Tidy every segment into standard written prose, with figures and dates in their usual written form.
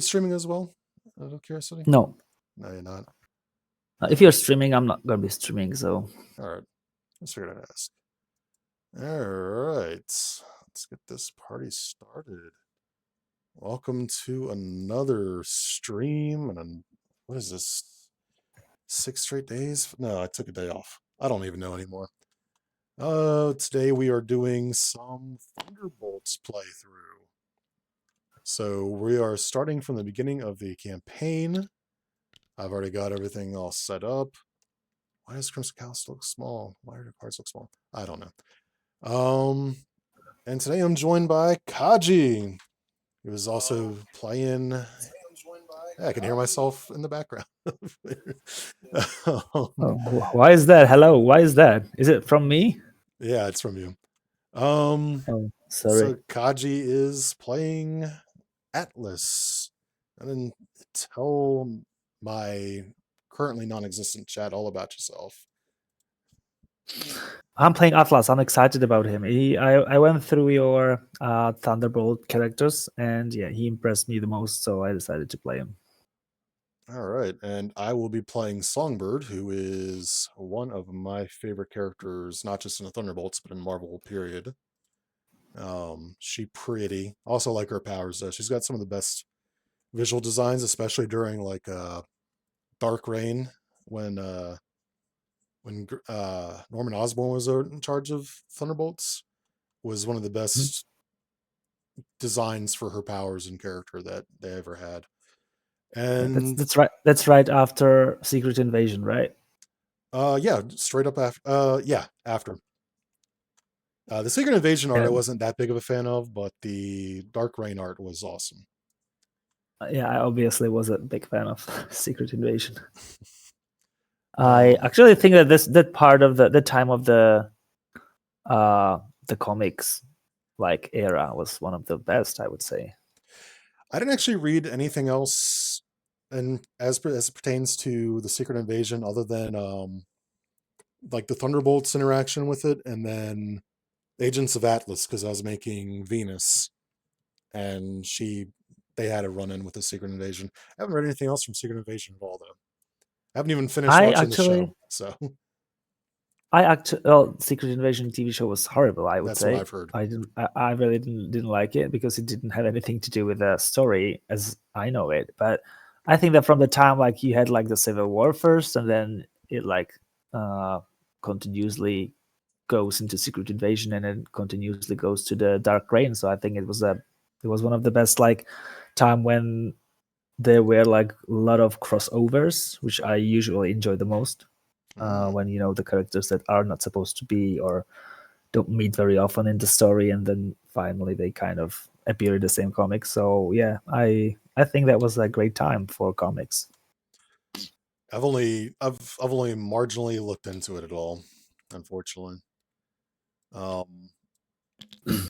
streaming as well? Out of curiosity? No. No, you're not. If you're streaming, I'm not gonna be streaming, so. All right. Let's figure I'd ask. All right. Let's get this party started. Welcome to another stream. And what is this? 6 straight days? No, I took a day off. I don't even know anymore. Today we are doing some Thunderbolts playthrough. So we are starting from the beginning of the campaign. I've already got everything all set up. Why does Crimson Cowl look small? Why do the cards look small? I don't know. And today I'm joined by Kaji. He was also playing. Yeah, I can hear myself in the background. Why is that? Hello, why is that? Is it from me? Yeah, it's from you. Sorry. So Kaji is playing Atlas. And then tell my currently non-existent chat all about yourself. I'm playing Atlas. I'm excited about him. I went through your Thunderbolt characters, and yeah, he impressed me the most, so I decided to play him. All right, and I will be playing Songbird, who is one of my favorite characters, not just in the Thunderbolts, but in Marvel, period. She pretty. Also like her powers, though. She's got some of the best visual designs, especially during like Dark Reign, when Norman Osborn was in charge of Thunderbolts, was one of the best designs for her powers and character that they ever had. And that's right. That's right after Secret Invasion, right? Yeah, straight up after. Yeah, after. The Secret Invasion art I wasn't that big of a fan of, but the Dark Reign art was awesome. Yeah, I obviously was a big fan of Secret Invasion. I actually think that that part of the time of the comics like era was one of the best, I would say. I didn't actually read anything else, and as it pertains to the Secret Invasion, other than like the Thunderbolts interaction with it, and then Agents of Atlas, because I was making Venus, and they had a run in with the Secret Invasion. I haven't read anything else from Secret Invasion at all, though. I haven't even finished watching the show. So Secret Invasion TV show was horrible, I would say. That's what I've heard. I really didn't like it because it didn't have anything to do with the story as I know it. But I think that from the time like you had like the Civil War first, and then it like continuously goes into Secret Invasion, and then continuously goes to the Dark Reign. So I think it was one of the best like time when there were like a lot of crossovers, which I usually enjoy the most. When the characters that are not supposed to be or don't meet very often in the story, and then finally they kind of appear in the same comic. So yeah, I think that was a great time for comics. I've only marginally looked into it at all, unfortunately. A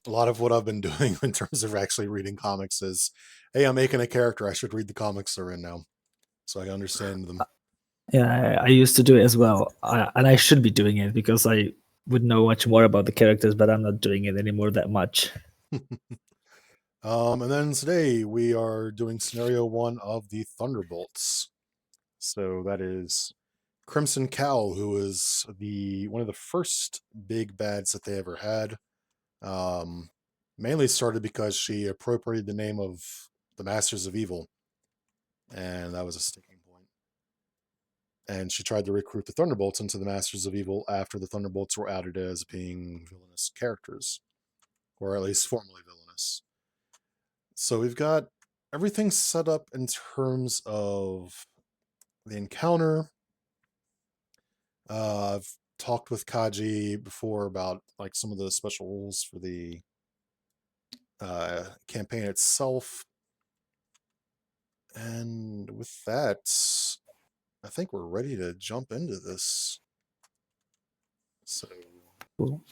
lot of what I've been doing in terms of actually reading comics is, hey, I'm making a character, I should read the comics they're in now, so I can understand them. Yeah, I used to do it as well, and I should be doing it because I would know much more about the characters, but I'm not doing it anymore that much. And then today we are doing scenario 1 of the Thunderbolts. So that is Crimson Cowl, who is one of the first big bads that they ever had. Mainly started because she appropriated the name of the Masters of Evil, and that was a sticking point. And she tried to recruit the Thunderbolts into the Masters of Evil after the Thunderbolts were outed as being villainous characters, or at least formerly villainous. So we've got everything set up in terms of the encounter. I've talked with Kaji before about like some of the special rules for the campaign itself. And with that, I think we're ready to jump into this. So cool.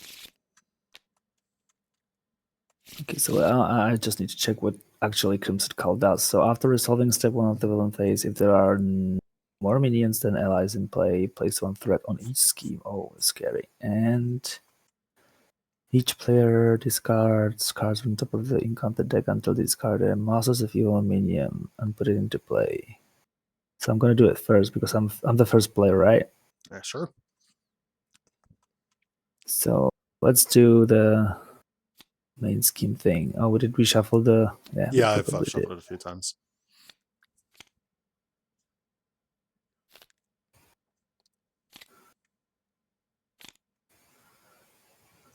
Okay, so I just need to check what actually Crimson Cowl does. So after resolving step 1 of the villain phase, if there are more minions than allies in play, place 1 threat on each scheme. Oh, scary. And Each player discards cards from top of the encounter deck until they discard a Masters of Evil minion and put it into play. So I'm gonna do it first because I'm the first player, right? Yeah, sure. So let's do the main scheme thing. Oh, we did reshuffle the Yeah, we I've probably shuffled did. it a few times.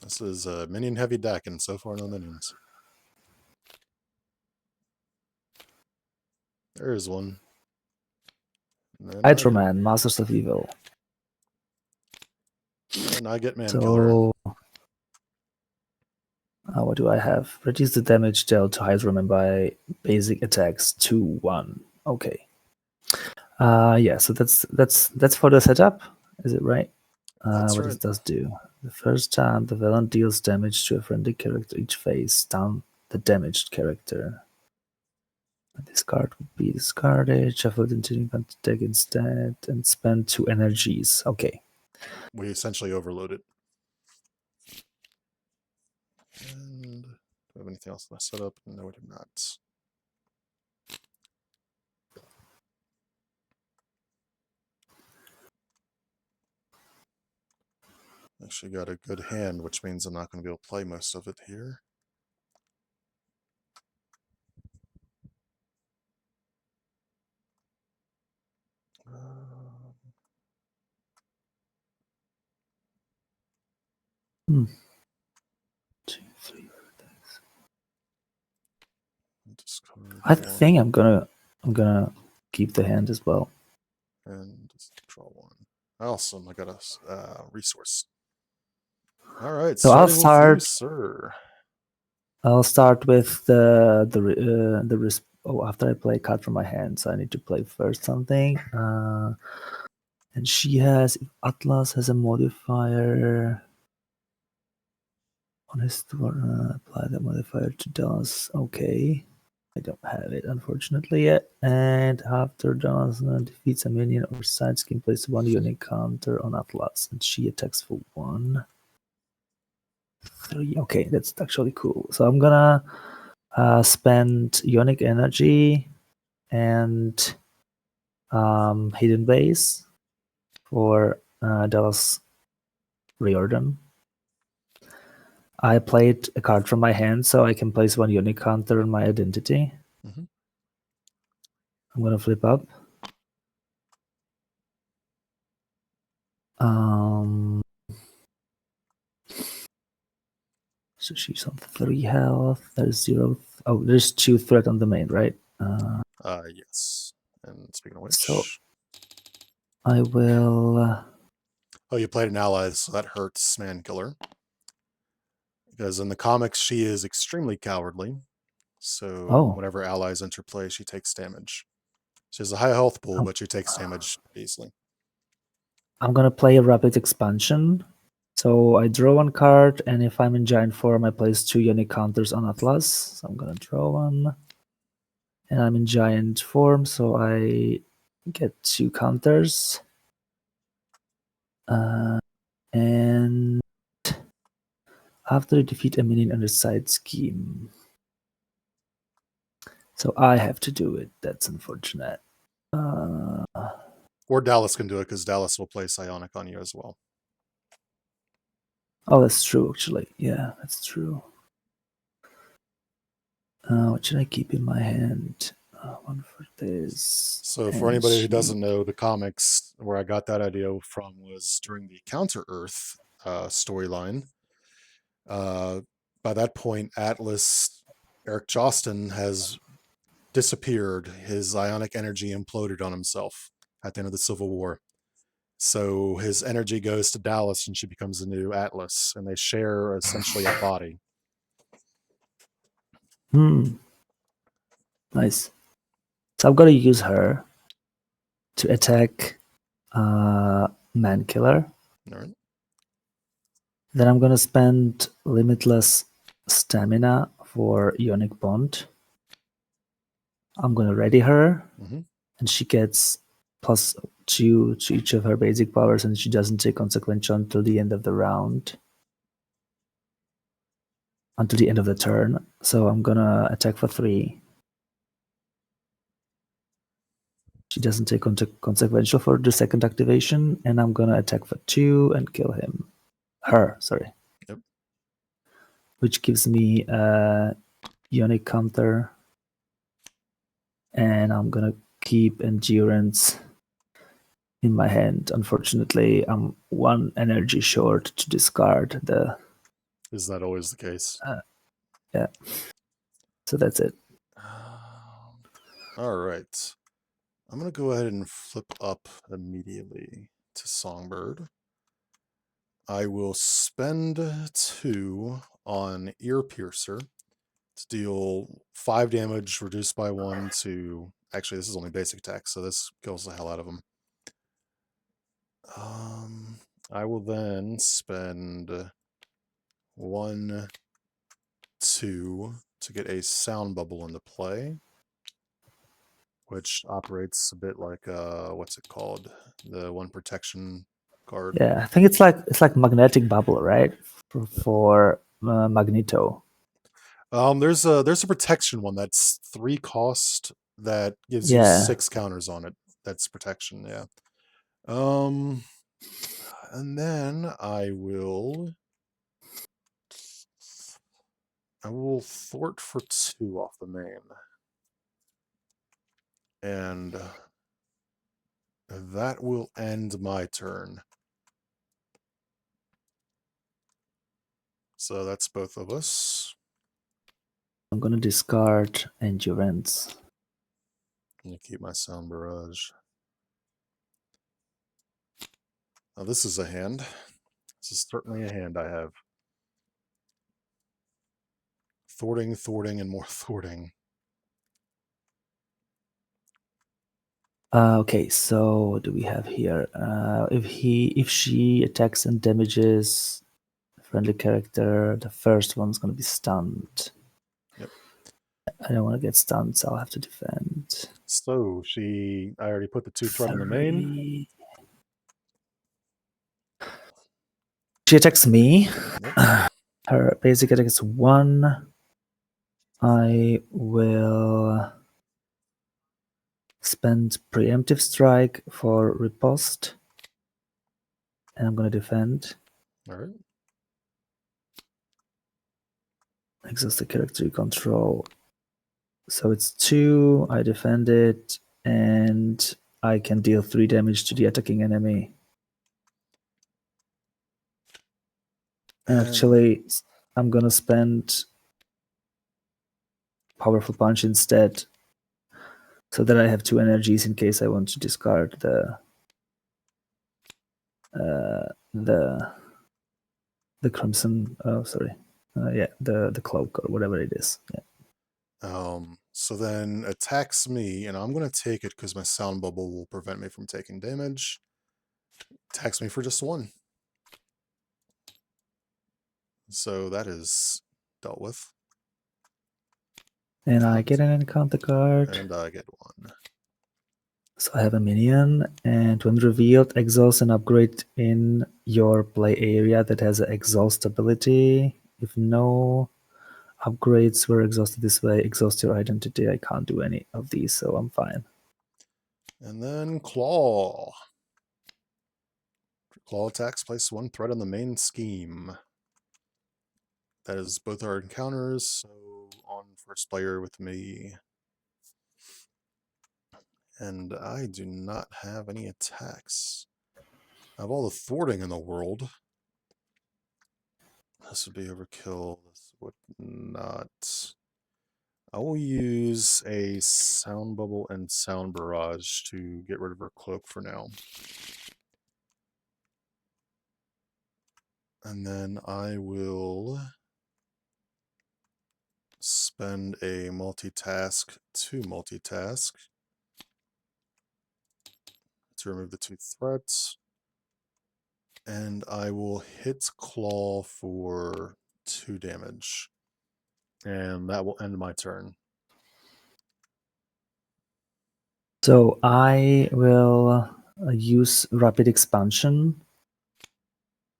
This is a minion heavy deck, and so far no minions. There is one. Hydroman, Masters of Evil. And I get Man Killer. So what do I have? Reduce the damage dealt to Hydroman by basic attacks 2-1. Okay. Yeah, so that's for the setup. Is it right? That's what right. does do? The first time the villain deals damage to a friendly character each phase, down the damaged character. This card would be discarded, shuffled into the deck instead, and spend 2 energies. Okay. We essentially overload it. And do I have anything else in my setup? No, I do not. Actually got a good hand, which means I'm not going to be able to play most of it here. Hmm. 2, 3. I think I'm gonna keep the hand as well. And just draw one. Awesome, I got a resource. All right, So I'll starting with you, start. sir. I'll start with the after I play a card from my hand, so I need to play first something. And she has Atlas has a modifier on his apply that modifier to DOS. Okay. I don't have it unfortunately yet. And after DOS defeats a minion or side scheme, place 1 unique counter on Atlas, and she attacks for 1. 3. Okay, that's actually cool. So I'm gonna spend Ionic Energy and Hidden Base for Dallas Riordan. I played a card from my hand, so I can place 1 unique counter on my identity. Mm-hmm. I'm gonna flip up. So she's on 3 health. There's 0. Oh, there's 2 threat on the main, right? Yes. And speaking of which, so I will. Oh, you played an ally, so that hurts Man Killer. Because in the comics, she is extremely cowardly. So whenever allies enter play, she takes damage. She has a high health pool, but she takes damage easily. I'm gonna play a rapid expansion. So I draw 1 card, and if I'm in giant form, I place 2 unique counters on Atlas. So I'm gonna draw 1. And I'm in giant form, so I get 2 counters. And after you defeat a minion under side scheme. So I have to do it. That's unfortunate. Or Dallas can do it, because Dallas will play Psionic on you as well. Oh, that's true, actually. Yeah, that's true. What should I keep in my hand? One for this. So for anybody who doesn't know, the comics, where I got that idea from was during the Counter-Earth storyline. By that point, Atlas, Eric Justine, has disappeared. His ionic energy imploded on himself at the end of the Civil War. So his energy goes to Dallas, and she becomes the new Atlas, and they share essentially a body. Nice. So I've got to use her to attack Man Killer. All right. Then I'm going to spend limitless stamina for Ionic Bond. I'm going to ready her, and she gets +2 to each of her basic powers, and she doesn't take consequential until the end of the round. until the end of the turn. So I'm gonna attack for 3. She doesn't take consequential for the second activation, and I'm gonna attack for 2 and kill him. Her, sorry. Yep. Which gives me a Ionic counter, and I'm gonna keep Endurance in my hand. Unfortunately, I'm 1 energy short to discard the. Is that always the case? Yeah. So that's it. All right. I'm going to go ahead and flip up immediately to Songbird. I will spend 2 on Ear Piercer to deal 5 damage, reduced by 1 to... Actually, this is only basic attack, so this kills the hell out of him. I will then spend 1, 2 to get a Sound Bubble into play, which operates a bit like what's it called? The 1 protection card. Yeah, I think it's like magnetic bubble, right? For Magneto. There's a protection one that's 3 cost that gives you 6 counters on it. That's protection, yeah. And then I will thwart for 2 off the main. And that will end my turn. So that's both of us. I'm gonna discard Endurance. I'm gonna keep my Sound Barrage. Now this is a hand. This is certainly a hand I have. Thwarting, and more thwarting. Okay, so what do we have here? If she attacks and damages a friendly character, the first one's gonna be stunned. Yep. I don't want to get stunned, so I'll have to defend. So I already put the 2 threat in the main. She attacks me. Yep. Her basic attack is 1. I will spend Preemptive Strike for riposte. And I'm going to defend. All right. Exhaust the character you control. So it's 2. I defend it. And I can deal 3 damage to the attacking enemy. And actually, I'm going to spend Powerful Punch instead, so that I have 2 energies in case I want to discard the Crimson. Oh, sorry. The cloak or whatever it is. Yeah. So then attacks me, and I'm going to take it because my Sound Bubble will prevent me from taking damage. Attacks me for just 1. So that is dealt with. And I get an encounter card. And I get 1. So I have a minion, and when revealed, exhaust an upgrade in your play area that has an exhaust ability. If no upgrades were exhausted this way, exhaust your identity. I can't do any of these, so I'm fine. And then Claw. Claw attacks, place 1 threat on the main scheme. That is both our encounters, so on first player with me. And I do not have any attacks. I have all the thwarting in the world. This would be overkill. This would not. I will use a Sound Bubble and Sound Barrage to get rid of her cloak for now. And then I will spend a multitask to remove the 2 threats. And I will hit Claw for 2 damage. And that will end my turn. So I will use Rapid Expansion,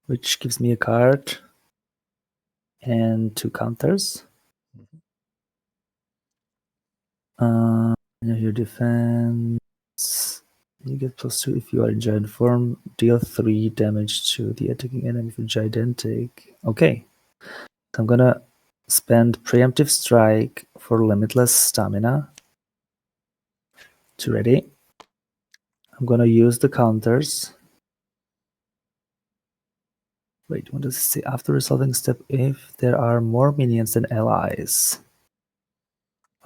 which gives me a card. and 2 counters. Mhm. Your defense, you get +2 if you are in giant form. Deal 3 damage to the attacking enemy with gigantic. Okay, so I'm gonna spend preemptive strike for limitless stamina. To ready. I'm gonna use the counters. Wait, what does it say? After resolving step, if there are more minions than allies.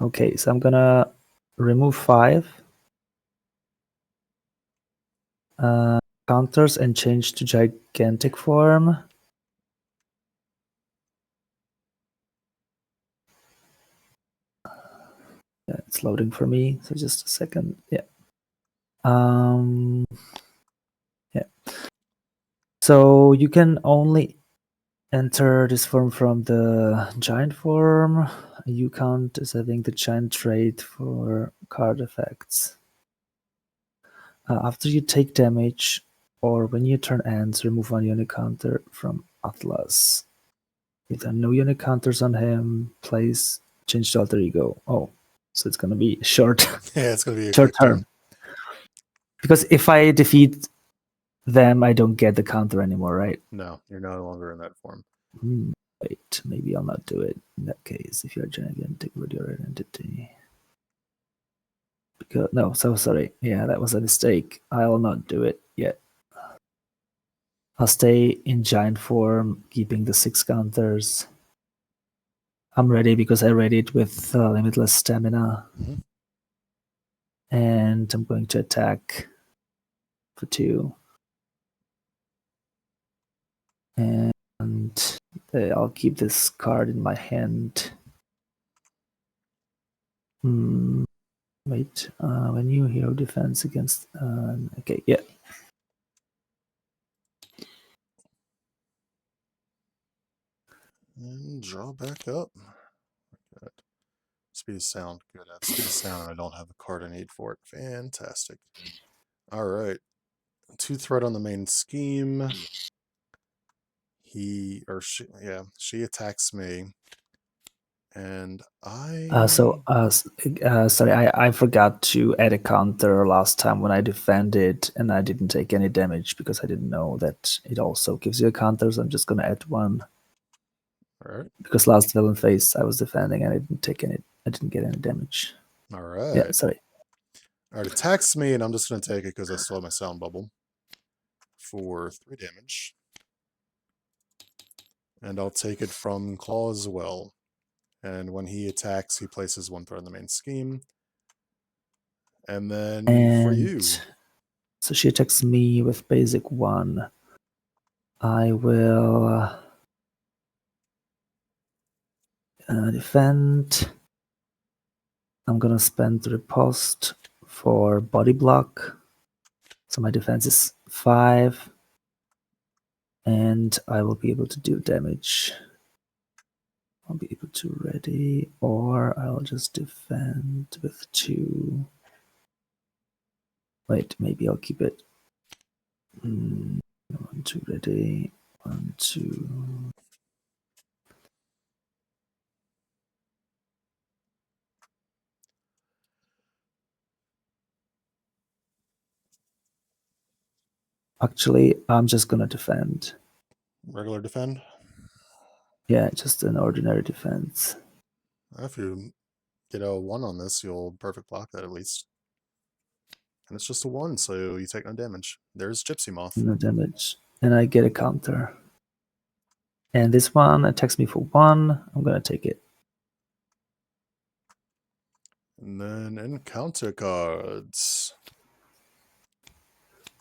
Okay, so I'm gonna remove 5 counters and change to gigantic form. Yeah, it's loading for me, so just a second. Yeah. Yeah. So you can only enter this form from the giant form. You count as having the giant trait for card effects. After you take damage, or when your turn ends, remove 1 unit counter from Atlas. If there are no unit counters on him, change to alter ego. Oh, so it's gonna be short, Yeah, it's gonna be a short quick term. turn. Because if I defeat them, I don't get the counter anymore, right? No, you're no longer in that form. Wait, maybe I'll not do it in that case. If you're gigantic with your identity. Because no, so sorry. Yeah, that was a mistake. I'll not do it yet. I'll stay in giant form, keeping the 6 counters. I'm ready because I read it with limitless stamina. Mhm. And I'm going to attack for 2. And I'll keep this card in my hand. Wait, when you hero defense against... okay, yeah. And draw back up. Good. Speed of sound. Good. I have speed of sound and I don't have the card I need for it. Fantastic. Alright. 2 threat on the main scheme. He or she, yeah, she attacks me. And Sorry, I forgot to add a counter last time when I defended, and I didn't take any damage because I didn't know that it also gives you a counter. So I'm just gonna add 1. Alright. Because last villain phase I was defending and I didn't get any damage. Yeah, Alright. sorry. Alright, attacks me, and I'm just gonna take it because I still have my sound bubble. For 3 damage. And I'll take it from Claw as well. And when he attacks, he places 1 threat on the main scheme. And then for you. So she attacks me with basic 1. I will defend. I'm gonna spend riposte for body block. So my defense is 5. And I will be able to do damage. I'll be able to ready, or I'll just defend with 2. Wait, maybe I'll keep it. 1, 2 ready. 1, 2. Actually, I'm just gonna defend. Regular defend. Yeah, just an ordinary defense. If you get a 1 on this, you'll perfect block that at least. And it's just a 1, so you take no damage. There's Gypsy Moth. No damage. And I get a counter. And this one attacks me for 1. I'm gonna take it. And then encounter cards.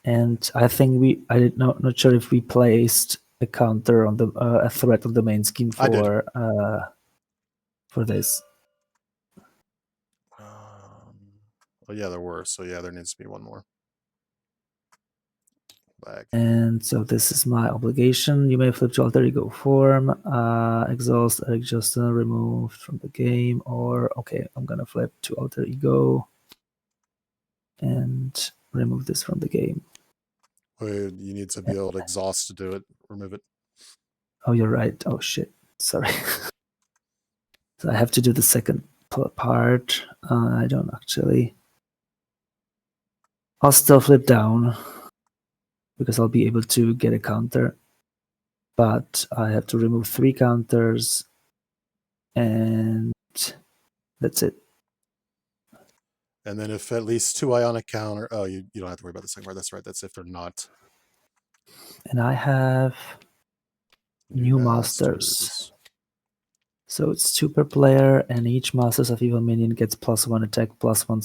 And I think I'm not sure if we placed a counter on the a threat on the main scheme I did. For this. Well, yeah, there were. So yeah, there needs to be 1 more. Back. And so this is my obligation. You may flip to alter ego form, exhaust, Justine removed from the game, or okay, I'm gonna flip to alter ego and remove this from the game. Wait, you need to be able to exhaust to do it. Remove it. Oh, you're right. Oh shit. Sorry. So I have to do the second part. I don't actually. I'll still flip down because I'll be able to get a counter, but I have to remove 3 counters, and that's it. And then if at least 2 ionic counter, oh, you don't have to worry about the second part. That's right. That's if they're not And I have new masters. masters. So it's 2 per player, and each Masters of Evil minion gets +1 attack, +1.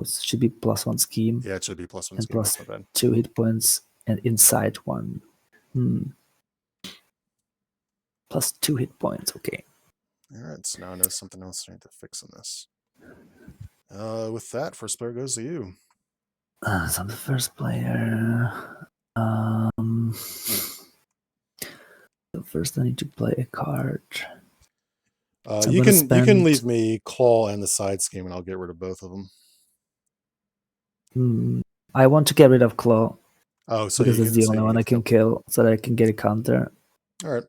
It should be +1 scheme. Yeah, it should be +1 and scheme. plus That's not bad. 2 hit points, and inside 1. Plus 2 hit points. Okay. All right, so now I know something else I need to fix in this. With that, first player goes to you. So I'm the first player. So first I need to play a card. So you can leave me Claw and the side scheme, and I'll get rid of both of them. I want to get rid of Claw. Oh, so because it's the only one I can kill, so that I can get a counter. All right.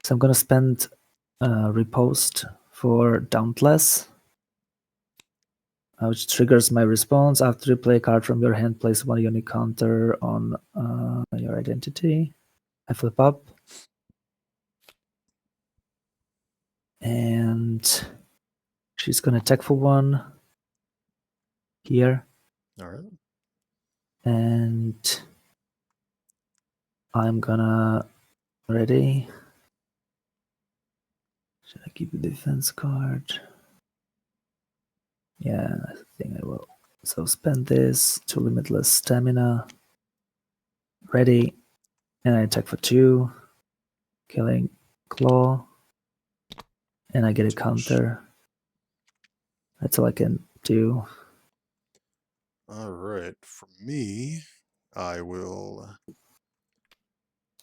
So I'm gonna spend Riposte for Dauntless, which triggers my response. After you play a card from your hand, place 1 unique counter on your identity. I flip up. And she's gonna attack for 1 here. All right. And I'm gonna ready. Should I keep a defense card? Yeah, I think I will. So spend this to limitless stamina. Ready. And I attack for 2. Killing Claw. And I get a counter. That's all I can do. All right. For me, I will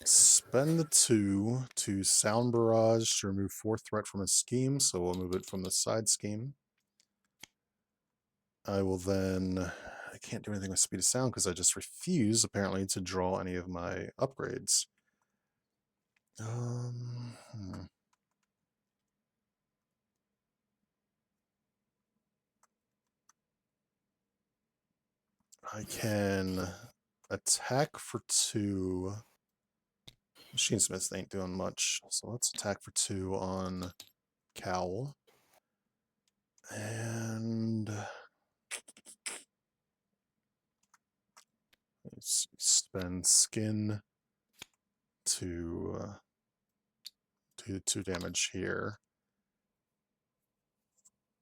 spend the 2 to Sound Barrage to remove 4 threat from a scheme, so we'll move it from the side scheme. I will then... I can't do anything with Speed of Sound because I just refuse, apparently, to draw any of my upgrades. I can attack for 2. Machine Smiths ain't doing much, so let's attack for 2 on Cowl. And let's spend Skin to do 2 damage here.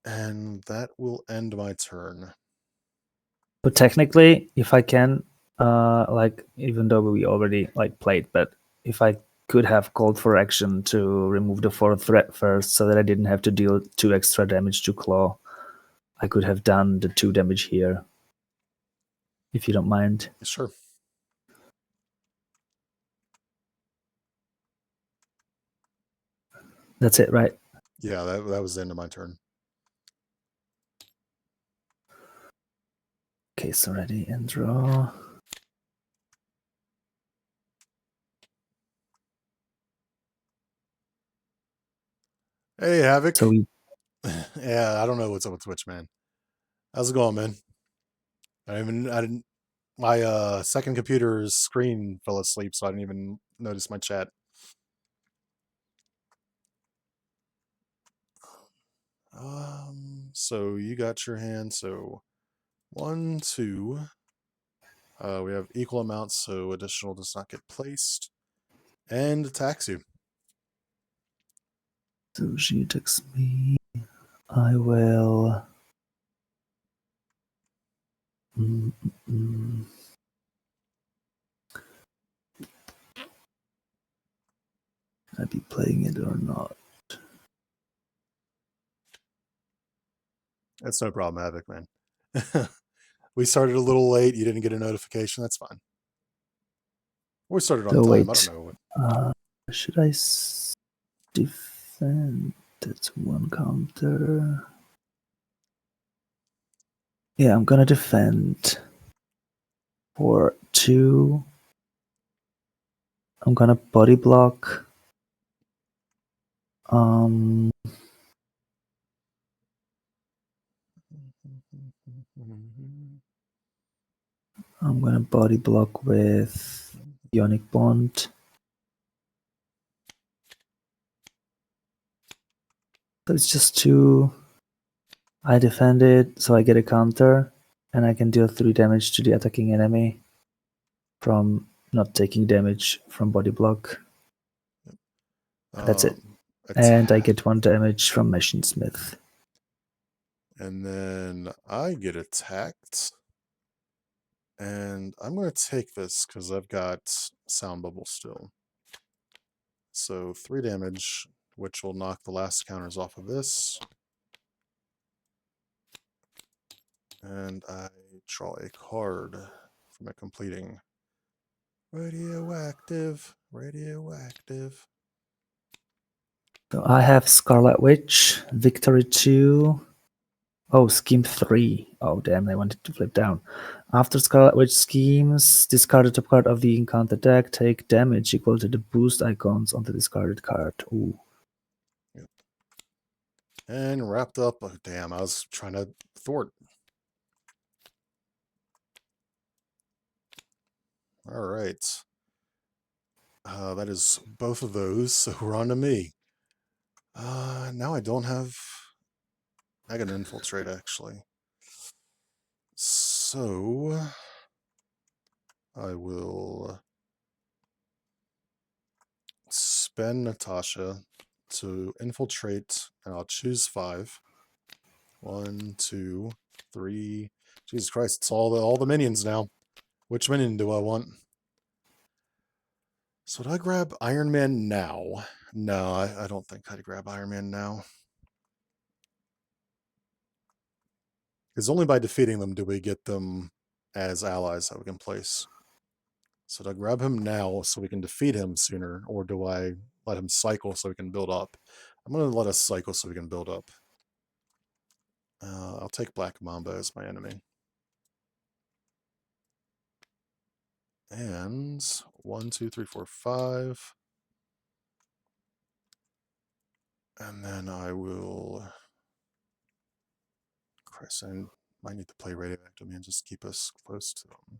And that will end my turn. But technically, if I can, even though we already played, but if I could have called for action to remove the 4th threat first, so that I didn't have to deal 2 extra damage to Claw, I could have done the 2 damage here, if you don't mind. Sure. That's it, right? Yeah, that was the end of my turn. Okay, so ready and draw. Hey, Havoc. So yeah, I don't know what's up with Twitch, man. How's it going, man? I didn't. My second computer's screen fell asleep, so I didn't even notice my chat. So you got your hand. So 1, 2. We have equal amounts, so additional does not get placed. And attacks you. So she attacks me. I will. I'd be playing it or not. That's no problem, Havoc, man. We started a little late. You didn't get a notification. That's fine. We started on time. Wait. I don't know. Should I defend? That's 1 counter. Yeah, I'm gonna defend for 2 I'm gonna body block. I'm gonna body block with Ionic Bond. So it's just 2. I defend it, so I get a counter, and I can deal 3 damage to the attacking enemy from not taking damage from body block. That's it. And I get 1 damage from Machine Smith. And then I get attacked. And I'm going to take this because I've got Sound Bubble still. So 3 damage, which will knock the last counters off of this. And I draw a card from it completing. Radioactive, radioactive. So I have Scarlet Witch, Victory 2. Oh, Scheme 3. Oh, damn, I wanted to flip down. After Scarlet Witch schemes, discard the top card of the encounter deck, take damage equal to the boost icons on the discarded card. Ooh. Yep. And wrapped up. Oh, damn, I was trying to thwart. All right. That is both of those, so we're on to me. Now I don't have... I can infiltrate, actually. So... I will spend Natasha to infiltrate, and I'll choose 5. 1, 2, 3. Jesus Christ, it's all the minions now. Which minion do I want? So would I grab Iron Man now? No, I don't think I'd grab Iron Man now. Because only by defeating them do we get them as allies that we can place. So do I grab him now so we can defeat him sooner, or do I let him cycle so we can build up? I'm going to let us cycle so we can build up. I'll take Black Mamba as my enemy. And 1, 2, 3, 4, 5. And then I will... Christ, I might need to play Radioactive Man, just keep us close to them.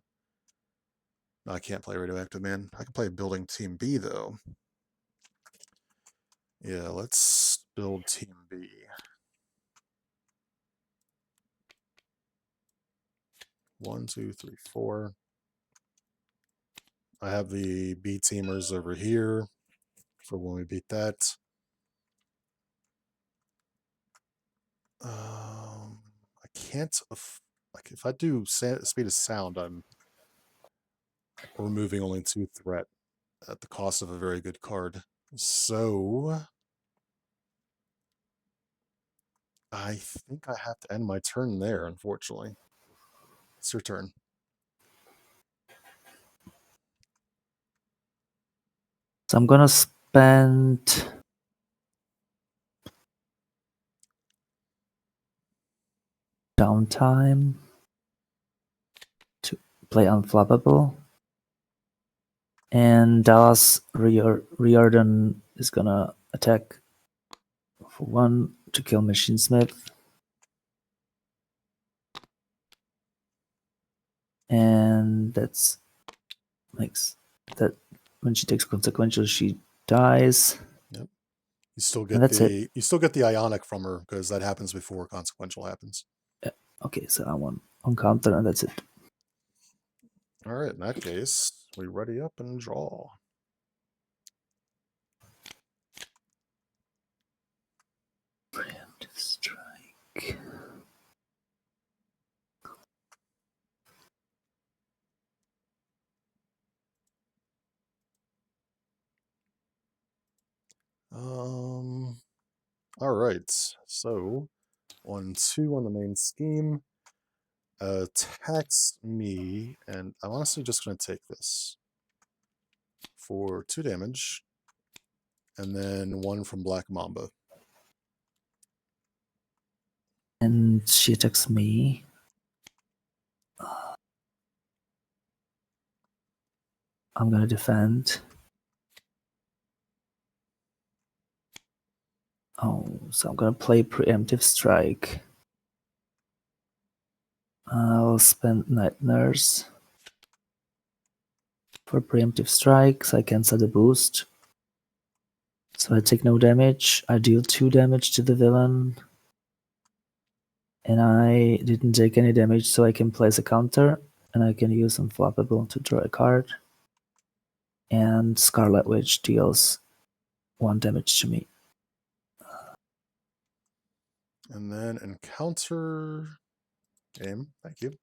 No, I can't play Radioactive Man. I can play Building Team B, though. Yeah, let's build Team B. 1, 2, 3, 4. I have the B teamers over here for when we beat that. I can't, like, if I do Speed of Sound, I'm removing only 2 threat at the cost of a very good card. So I think I have to end my turn there, unfortunately. It's your turn. So I'm gonna spend downtime to play Unflappable. And Dallas Riordan is gonna attack for 1 to kill Machine Smith. And that's makes that when she takes consequential, she dies. Yep. You still get it. You still get the Ionic from her because that happens before consequential happens. Okay, so I won on counter, and that's it. All right, in that case, we ready up and draw. Preemptive strike. All right, so 1, 2 on the main scheme. Attacks me, and I'm honestly just going to take this for 2 damage, and then 1 from Black Mamba. And she attacks me. I'm gonna defend. Oh, so I'm gonna play Preemptive Strike. I'll spend Night Nurse for Preemptive Strike, so I cancel the boost. So I take no damage. I deal 2 damage to the villain. And I didn't take any damage, so I can place a counter. And I can use Unflappable to draw a card. And Scarlet Witch deals 1 damage to me. And then encounter game. Thank you.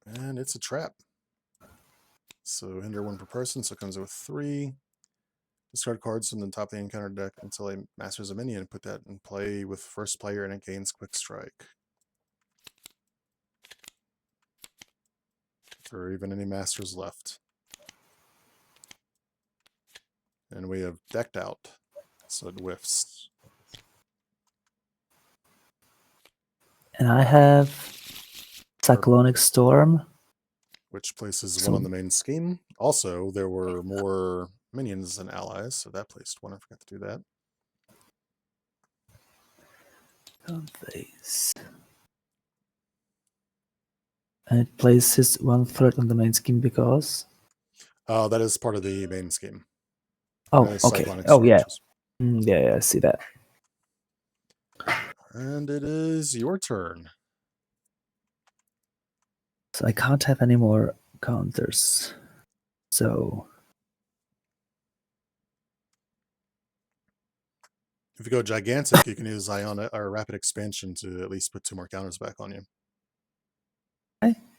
And it's a trap. So hinder 1 per person, so it comes with 3. Discard cards from the top of the encounter deck until it masters a minion. Put that in play with first player and it gains quick strike. If there are even any masters left. And we have decked out, so it whiffs. And I have Cyclonic Storm, which places 1 on the main scheme. Also, there were more minions than allies, so that placed 1. I forgot to do that. phase. And it places 1/3 on the main scheme because. That is part of the main scheme. Oh, okay. Oh, yeah. Yeah, I see that. And it is your turn. So I can't have any more counters. So if you go gigantic, you can use Ionic or Rapid Expansion to at least put 2 more counters back on you.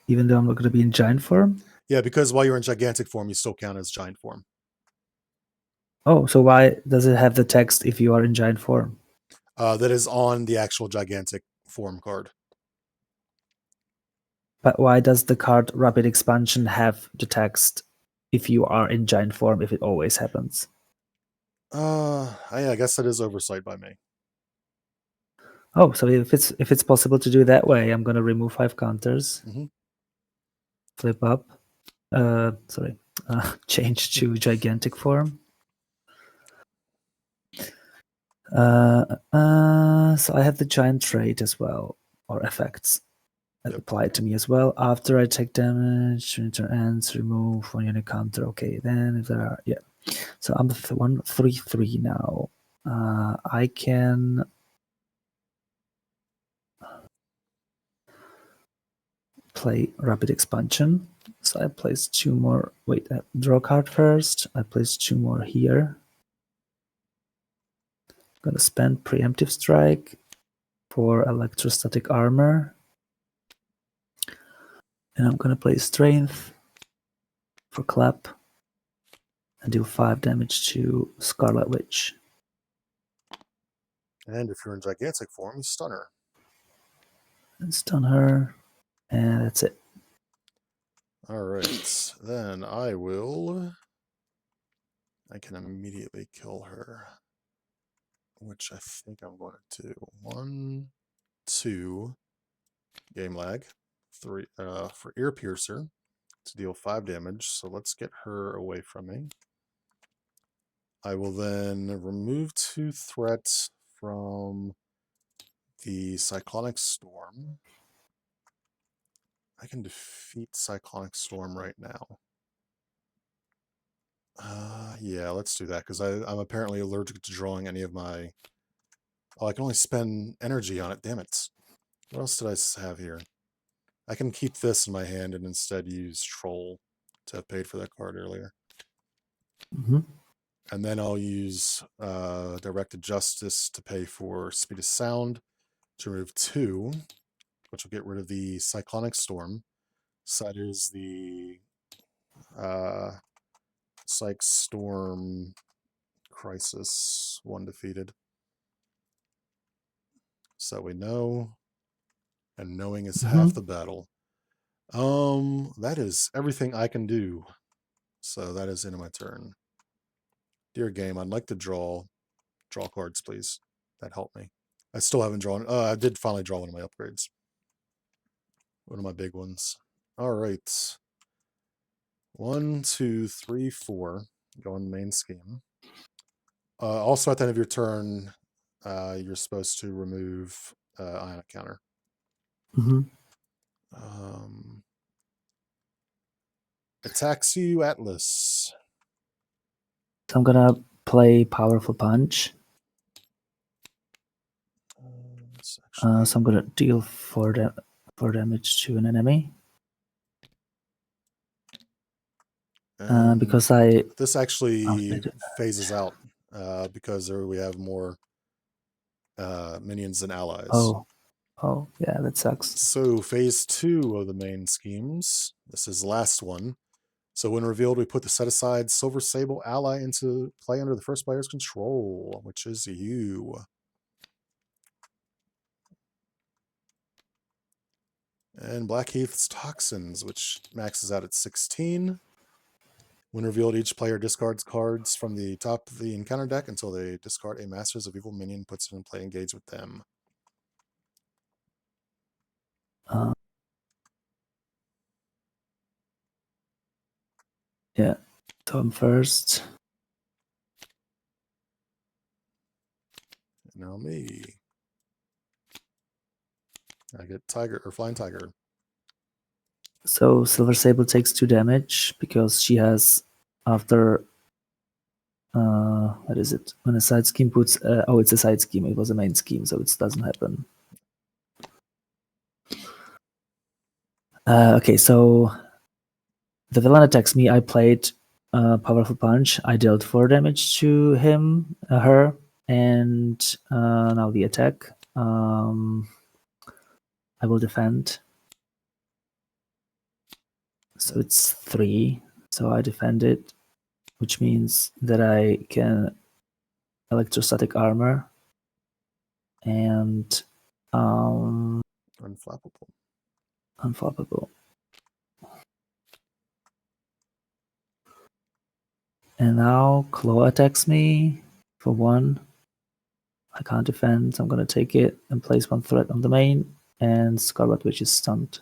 even though I'm not going to be in giant form? Yeah, because while you're in gigantic form, you still count as giant form. Oh, so why does it have the text if you are in giant form? That is on the actual gigantic form card. But why does the card Rapid Expansion have the text if you are in giant form, if it always happens? I guess that is oversight by me. Oh, so if it's possible to do it that way, I'm gonna remove 5 counters. Flip up. Change to gigantic form. So I have the giant trait as well, or effects that apply to me as well. After I take damage, when turn ends, remove 1 unit counter. Okay, then if there are, yeah. So I'm 1/3/3 now. I can play Rapid Expansion. So I place 2 more. Wait, draw a card first. I place 2 more here. I'm gonna spend Preemptive Strike for Electrostatic Armor. And I'm gonna play Strength for Clap and deal 5 damage to Scarlet Witch. And if you're in gigantic form, you stun her. And stun her. And that's it. Alright, then I can immediately kill her. Which I think I'm going to do. 1, 2, game lag. 3 for Ear Piercer to deal 5 damage. So let's get her away from me. I will then remove 2 threats from the Cyclonic Storm. I can defeat Cyclonic Storm right now. Yeah, let's do that, because I'm apparently allergic to drawing any of my... Oh, I can only spend energy on it, damn it. What else did I have here? I can keep this in my hand and instead use Troll to have paid for that card earlier. And then I'll use Directed Justice to pay for Speed of Sound to remove 2, which will get rid of the Cyclonic Storm. So that is the Psych Storm Crisis, 1 defeated. So we know, and knowing is half the battle. That is everything I can do. So that is into my turn. Dear game, I'd like to draw cards, please. That helped me. I still haven't drawn. I did finally draw one of my upgrades. One of my big ones. All right. 1, 2, 3, 4. Go on the main scheme. Also, at the end of your turn, you're supposed to remove Ionic counter. Mm-hmm. Attacks you, Atlas. So I'm gonna play Powerful Punch. So I'm gonna deal 4 damage to an enemy. Because this actually phases out because there we have more minions than allies. Oh, yeah, that sucks. So phase 2 of the main schemes. This is the last one. So when revealed, we put the set aside Silver Sable ally into play under the first player's control, which is you. And Blackheath's Toxins, which maxes out at 16. When revealed, each player discards cards from the top of the encounter deck until they discard a Masters of Evil minion, puts it in play, engage with them. Yeah, so I'm first. Now me. I get Tiger or Flying Tiger. So Silver Sable takes 2 damage because she has after what is it? When a side scheme puts it's a side scheme, it was a main scheme, so it doesn't happen. Okay, so the villain attacks me. I played Powerful Punch. I dealt 4 damage to him, her, and now the attack. I will defend. So it's 3. So I defend it, which means that I can electrostatic armor and Unflappable. Unflappable. And now Claw attacks me for 1. I can't defend, so I'm going to take it and place 1 threat on the main, and Scarlet Witch is stunned.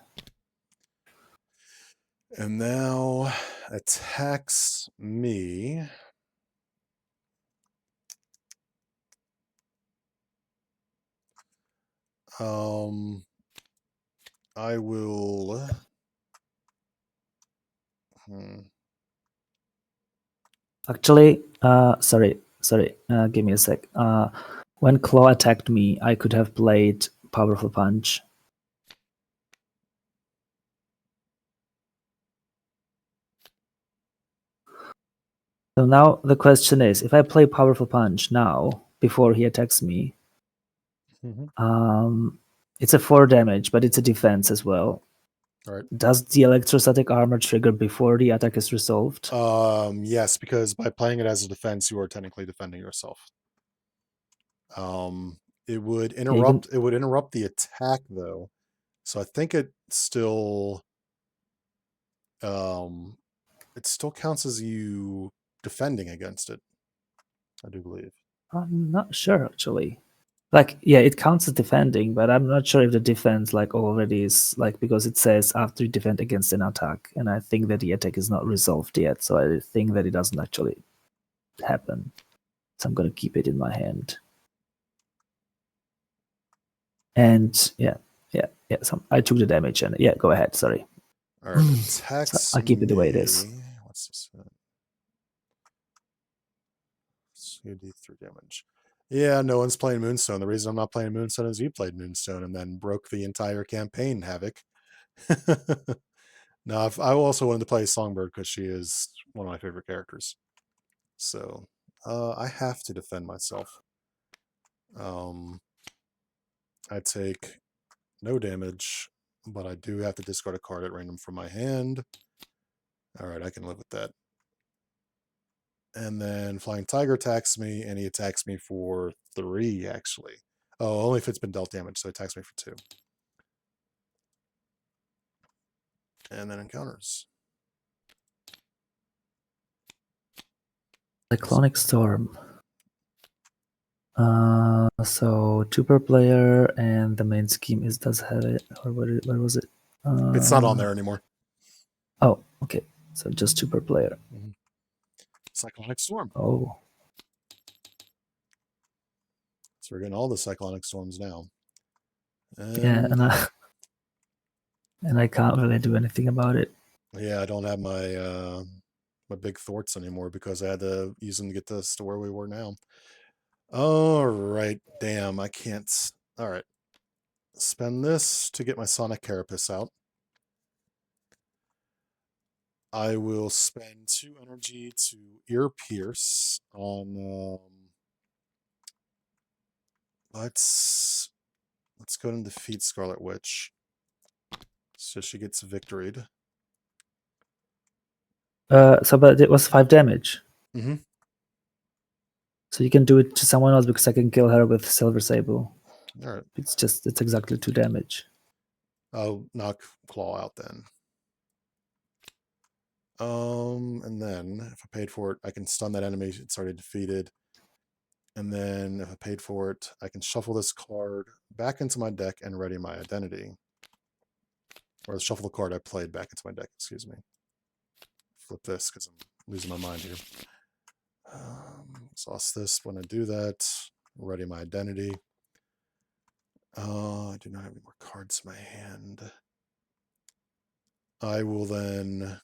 And now attacks me. I will. Actually, sorry, give me a sec. When Claw attacked me, I could have played Powerful Punch. So now the question is, if I play Powerful Punch now, before he attacks me, it's a 4 damage, but it's a defense as well. All right. Does the electrostatic armor trigger before the attack is resolved? Yes, because by playing it as a defense, you are technically defending yourself. It would interrupt. It would interrupt the attack, though. So I think it still. It still counts as you defending against it. I do believe. I'm not sure actually. Like, yeah, it counts as defending, but I'm not sure if the defense already is because it says after you defend against an attack, and I think that the attack is not resolved yet, so I think that it doesn't actually happen. So I'm gonna keep it in my hand. And yeah. So I took the damage, and yeah, go ahead. Sorry. All right, attacks. So I keep it the way it is. What's this? You do 3 damage. Yeah, no one's playing Moonstone. The reason I'm not playing Moonstone is you played Moonstone and then broke the entire campaign, Havoc. No, I also wanted to play Songbird because she is one of my favorite characters. So I have to defend myself. I take no damage, but I do have to discard a card at random from my hand. All right, I can live with that. And then Flying Tiger attacks me, and he attacks me for 3, actually. Oh, only if it's been dealt damage, so he attacks me for 2. And then encounters. Cyclonic Storm. So 2 per player, and the main scheme does have it, or where was it? It's not on there anymore. Oh, okay. So just 2 per player. Cyclonic Storm. Oh. So we're getting all the cyclonic storms now. Yeah, And and I can't really do anything about it. yeah, I don't have my my big thwarts anymore because I had to use them to get us to where we were now. All right, damn, I can't. All right, spend this to get my Sonic Carapace out. I will spend 2 energy to ear pierce on. Let's go and defeat Scarlet Witch, so she gets victoried. But it was 5 damage. Mm-hmm. So you can do it to someone else because I can kill her with Silver Sable. All right, It's exactly 2 damage. I'll knock Claw out then. And then if I paid for it, I can stun that enemy. It's already defeated. And then if I paid for it, I can shuffle this card back into my deck and ready my identity. Or shuffle the card I played back into my deck, excuse me. Flip this because I'm losing my mind here. Exhaust this when I do that. Ready my identity. I do not have any more cards in my hand. I will then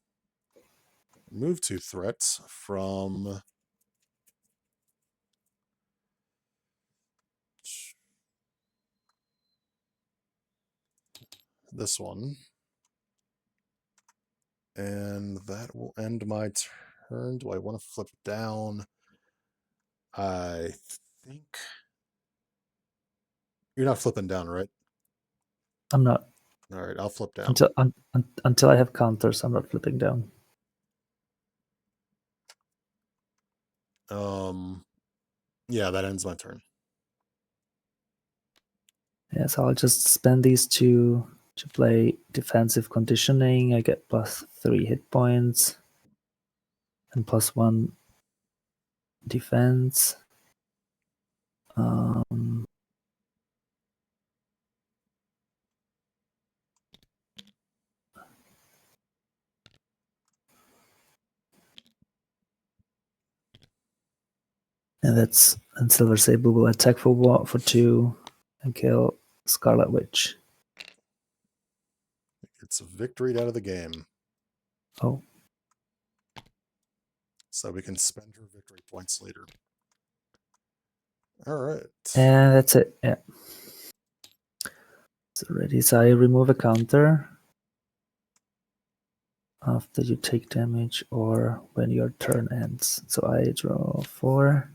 remove 2 threats from this one. And that will end my turn. Do I want to flip down? I think you're not flipping down, right? I'm not. All right, I'll flip down. Until I have counters, I'm not flipping down. Yeah, that ends my turn. Yeah, so I'll just spend these 2 to play defensive conditioning. I get +3 hit points and +1 defense. And Silver Sable will attack for 2 and kill Scarlet Witch. It's victoried out of the game. Oh. So we can spend her victory points later. All right. And that's it. Yeah. So ready. So I remove a counter after you take damage or when your turn ends. So I draw 4.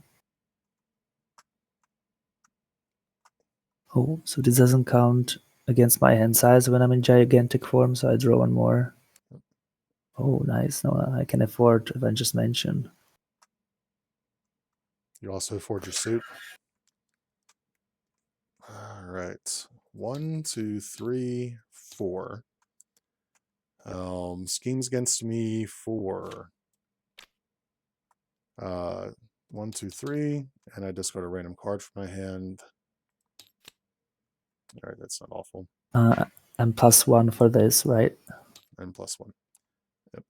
Oh, so this doesn't count against my hand size when I'm in gigantic form, so I draw 1 more. Oh, nice. No, I can afford Avengers Mansion. You also afford your suit. All right. 1, 2, 3, 4. Schemes against me for 1, 2, 3, and I discard a random card from my hand. All right, that's not awful. And +1 for this, right? And +1. Yep.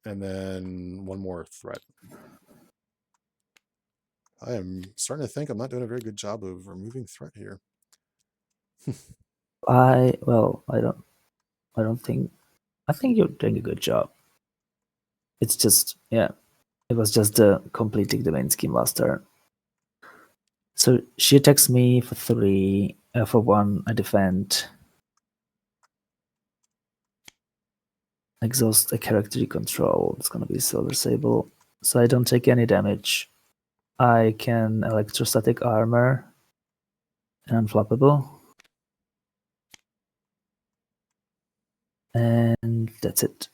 And then 1 more threat. I am starting to think I'm not doing a very good job of removing threat here. I think you're doing a good job. It's just, yeah, it was just completing the main scheme last turn. So she attacks me for 3, for 1 I defend. Exhaust a character you control. It's gonna be Silver Sable. So I don't take any damage. I can electrostatic armor and unflappable. And that's it.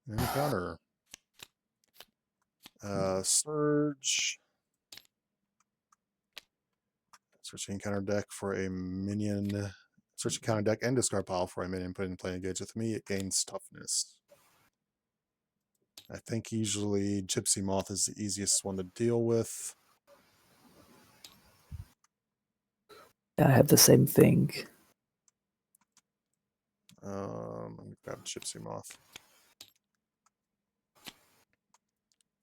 And counter. Surge. Search your counter deck for a minion. Search your counter deck and discard pile for a minion put in play engage with me. It gains toughness. I think usually Gypsy Moth is the easiest one to deal with. I have the same thing. Let me grab Gypsy Moth.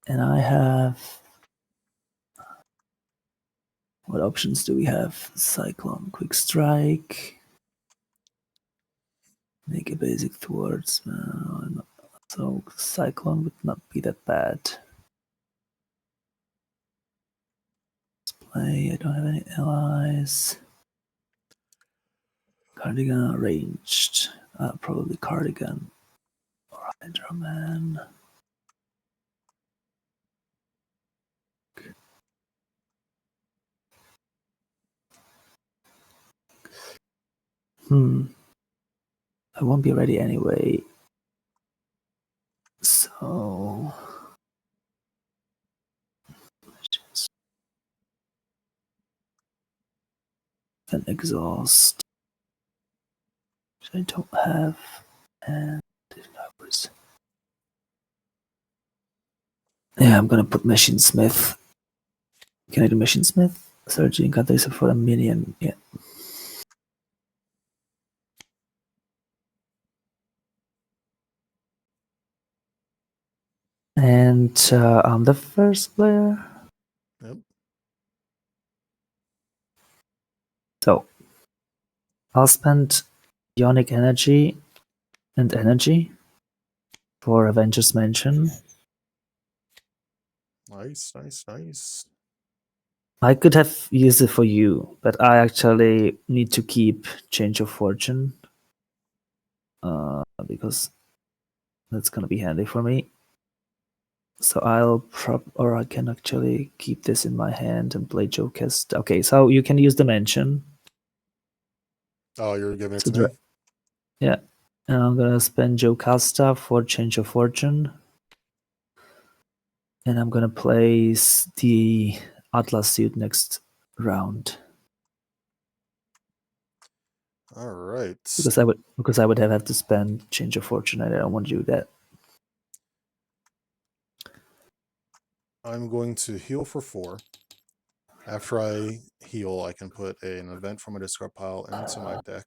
And I have What options do we have? Cyclone, Quick Strike, make a basic thwarts. So Cyclone would not be that bad. Play. I don't have any allies. Cardigan ranged. Probably Cardigan or Hydra Man. I won't be ready anyway. So an exhaust, which I don't have, and yeah, I'm gonna put Machine Smith. Can I do Machine Smith? Surgery incantation for a minion. Yeah. And I'm the first player. Yep. So I'll spend Ionic Energy and Energy for Avengers Mansion. Nice, nice, nice. I could have used it for you, but I actually need to keep Change of Fortune because that's gonna be handy for me. So I can actually keep this in my hand and play Jocast. Okay, so you can use Dimension. Oh, you're giving it So to me? yeah, and I'm gonna spend Jocasta for Change of Fortune, and I'm gonna place the Atlas suit next round. All right. Because I would have to spend Change of Fortune, and I don't want to do that. I'm going to heal for 4. After I heal, I can put an event from a discard pile into my deck.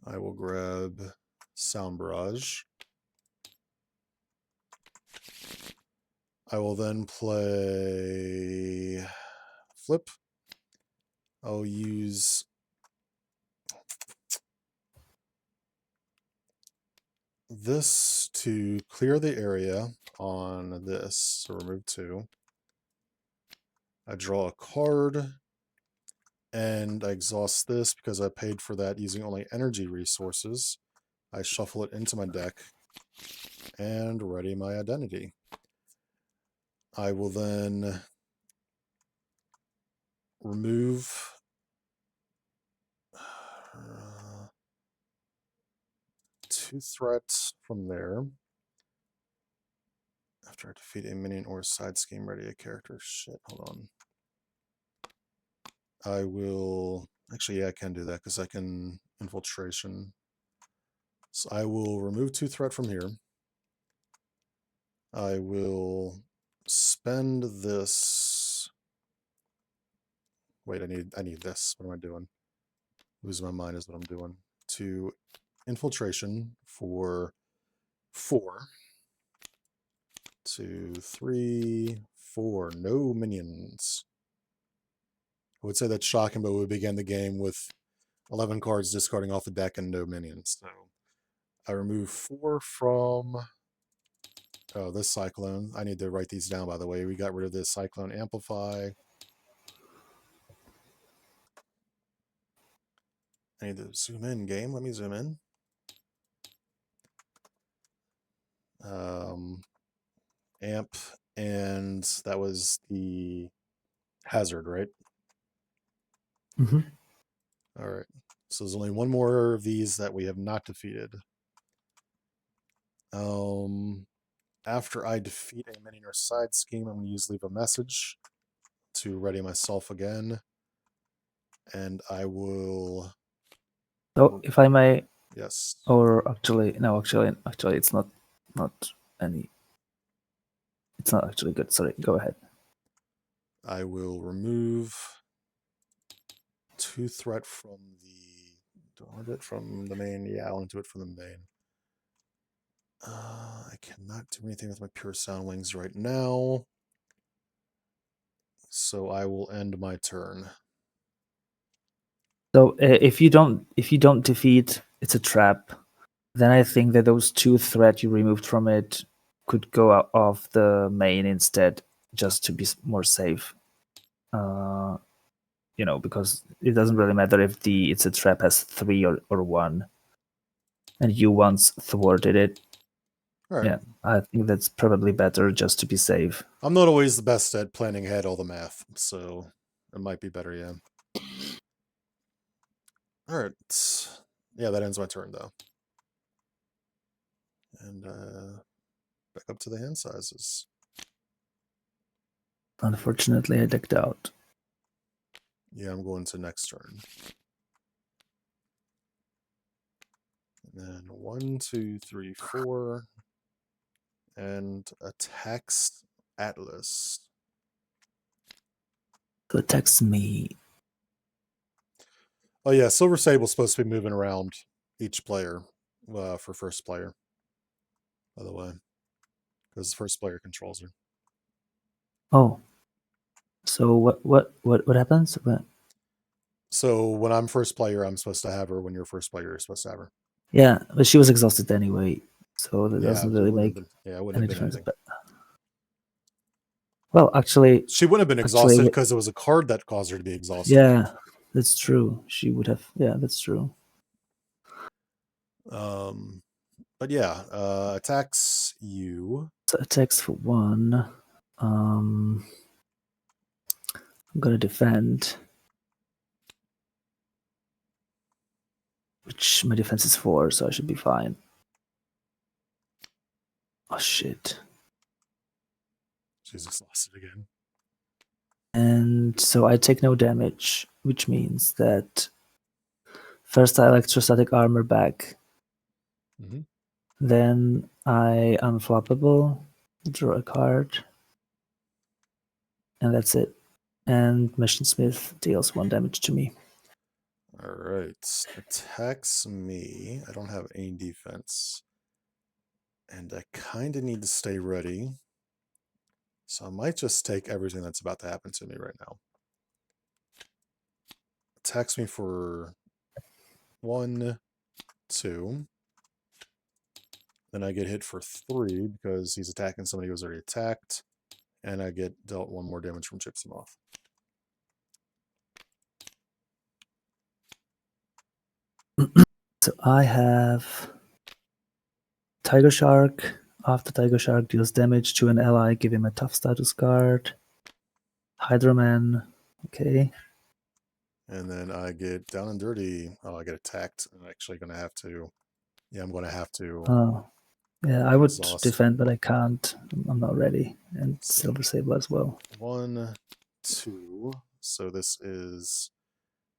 I will grab Sound Barrage. I will then play Flip. I'll use this to clear the area on this, so remove 2. I draw a card, and I exhaust this because I paid for that using only energy resources. I shuffle it into my deck and ready my identity. I will then remove 2 threats from there. After I defeat a minion or side scheme, ready a character. Shit, hold on. I will... Actually, yeah, I can do that because I can infiltration. So I will remove 2 threat from here. I will spend this... Wait, I need this. What am I doing? Losing my mind is what I'm doing. To infiltration for 4. 2, 3, 4. No minions. I would say that's shocking, but we began the game with 11 cards discarding off the deck and no minions. So I remove 4 from... Oh, this Cyclone. I need to write these down, by the way. We got rid of this Cyclone Amplify. I need to zoom in, game. Let me zoom in. Amp, and that was the Hazard, right? Mm-hmm. All right. So there's only one more of these that we have not defeated. After I defeat a minion or side scheme, I'm going to use Leave a Message to ready myself again. And I will... So if I may... Yes. Or actually, no, actually, it's not any... It's not actually good. Sorry, go ahead. I will remove 2 threat from the... Do I want it from the main? Yeah, I want to do it from the main. I cannot do anything with my Pure Sound Wings right now. So I will end my turn. So if you don't defeat It's a Trap, then I think that those 2 threat you removed from it could go out off the main instead, just to be more safe. Because it doesn't really matter if the It's a Trap has 3 or 1, and you once thwarted it. All right. Yeah, I think that's probably better just to be safe. I'm not always the best at planning ahead all the math, so it might be better, yeah. All right. Yeah, that ends my turn, though. And back up to the hand sizes. Unfortunately, I decked out. Yeah, I'm going to next turn. And then 1, 2, 3, 4. And attacks Atlas. So it texts me. Oh, yeah, Silver Sable's supposed to be moving around each player for first player, by the way, because the first player controls her. Oh. So what happens? What? So when I'm first player, I'm supposed to have her. When you're first player, you're supposed to have her. Yeah, but she was exhausted anyway, so that doesn't really make it wouldn't any have been difference. anything. But, well, actually, She wouldn't have been exhausted because it was a card that caused her to be exhausted. Yeah, that's true. She would have. Yeah, that's true. But yeah, attacks you. So attacks for 1. I'm gonna defend, which my defense is 4, so I should be fine. Oh shit! She's exhausted again. And so I take no damage, which means that first I electrostatic armor back. Mm-hmm. Then I unfloppable, draw a card, and that's it. And Mission Smith deals 1 damage to me. All right, attacks me. I don't have any defense, and I kind of need to stay ready. So I might just take everything that's about to happen to me right now. Attacks me for 1, 2. Then I get hit for 3 because he's attacking somebody who was already attacked. And I get dealt 1 more damage from Gypsy Moth. So I have Tiger Shark. After Tiger Shark deals damage to an ally, give him a tough status card. Hydroman. Okay. And then I get down and dirty. Oh, I get attacked. I'm actually going to have to. Yeah, I'm going to have to. Oh, yeah, I would exhaust. defend, but I can't. I'm not ready. And Silver Sable as well. 1, 2. So this is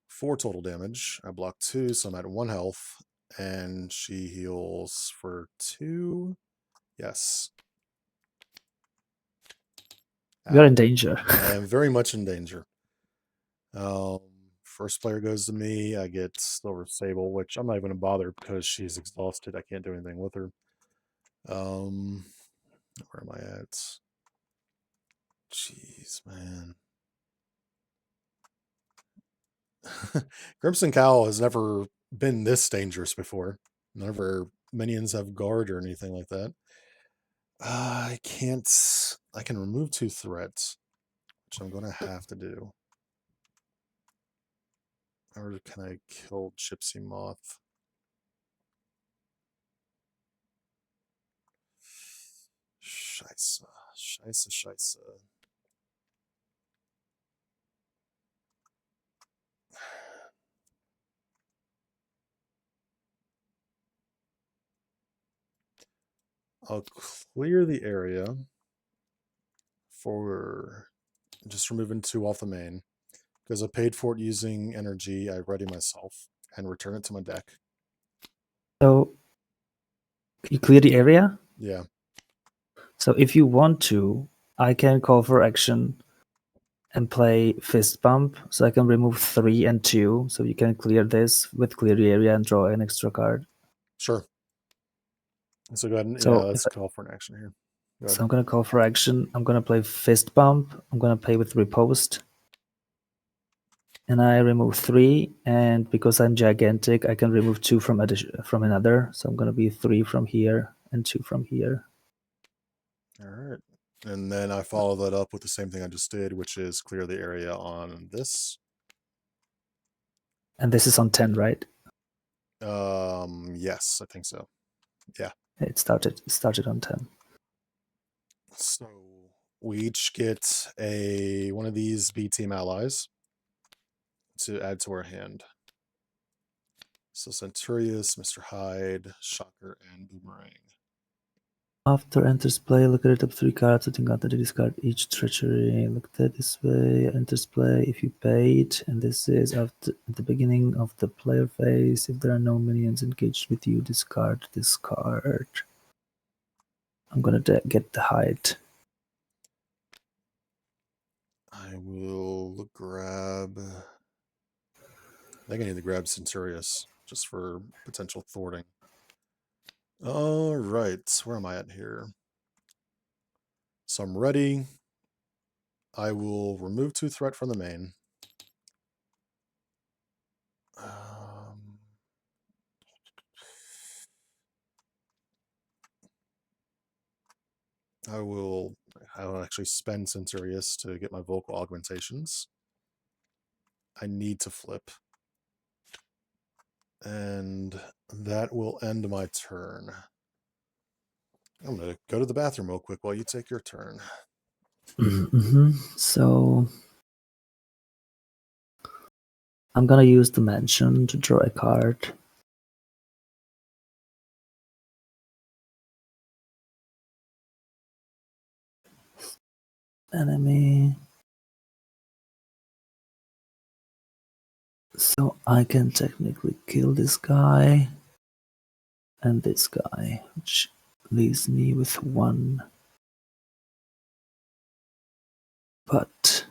4 total damage. I block 2, so I'm at 1 health. And she heals for 2. Yes. You're in danger. I am very much in danger. First player goes to me. I get Silver Sable, which I'm not even going to bother because she's exhausted. I can't do anything with her. Where am I at? Jeez, man. Crimson Cowl has never been this dangerous before. None of her minions have guard or anything like that. I can't. I can remove 2 threats, which I'm going to have to do. Or can I kill Gypsy Moth? Scheiße. Scheiße, scheiße. I'll clear the area for just removing 2 off the main. Because I paid for it using energy, I ready myself and return it to my deck. So you clear the area? Yeah. So if you want to, I can call for action and play Fist Bump, so I can remove 3 and 2, so you can clear this with clear the area and draw an extra card. Sure. So go ahead and So let's call for an action here. Go So ahead. I'm gonna call for action. I'm gonna play Fist Bump. I'm gonna play with Riposte. And I remove 3, and because I'm gigantic, I can remove 2 from another. So I'm gonna be 3 from here and 2 from here. All right. And then I follow that up with the same thing I just did, which is clear the area on this. And this is on 10, right? Yes, I think so. Yeah. It started on 10. So we each get one of these B team allies to add to our hand. So Centurious, Mr. Hyde, Shocker, and Boomerang. After enters play, look at the top 3 cards. Setting out that discard each treachery. Look at this way. Enters play if you paid, and this is at the beginning of the player phase. If there are no minions engaged with you, discard this card. I'm gonna get the Hyde. I will grab. I think I need to grab Centurious just for potential thwarting. All right, where am I at here? So I'm ready. I will remove 2 threat from the main. I'll actually spend Centurious to get my vocal augmentations. I need to flip. And that will end my turn. I'm going to go to the bathroom real quick while you take your turn. So I'm gonna use the mansion to draw a card. Enemy. So I can technically kill this guy and this guy, which leaves me with 1. But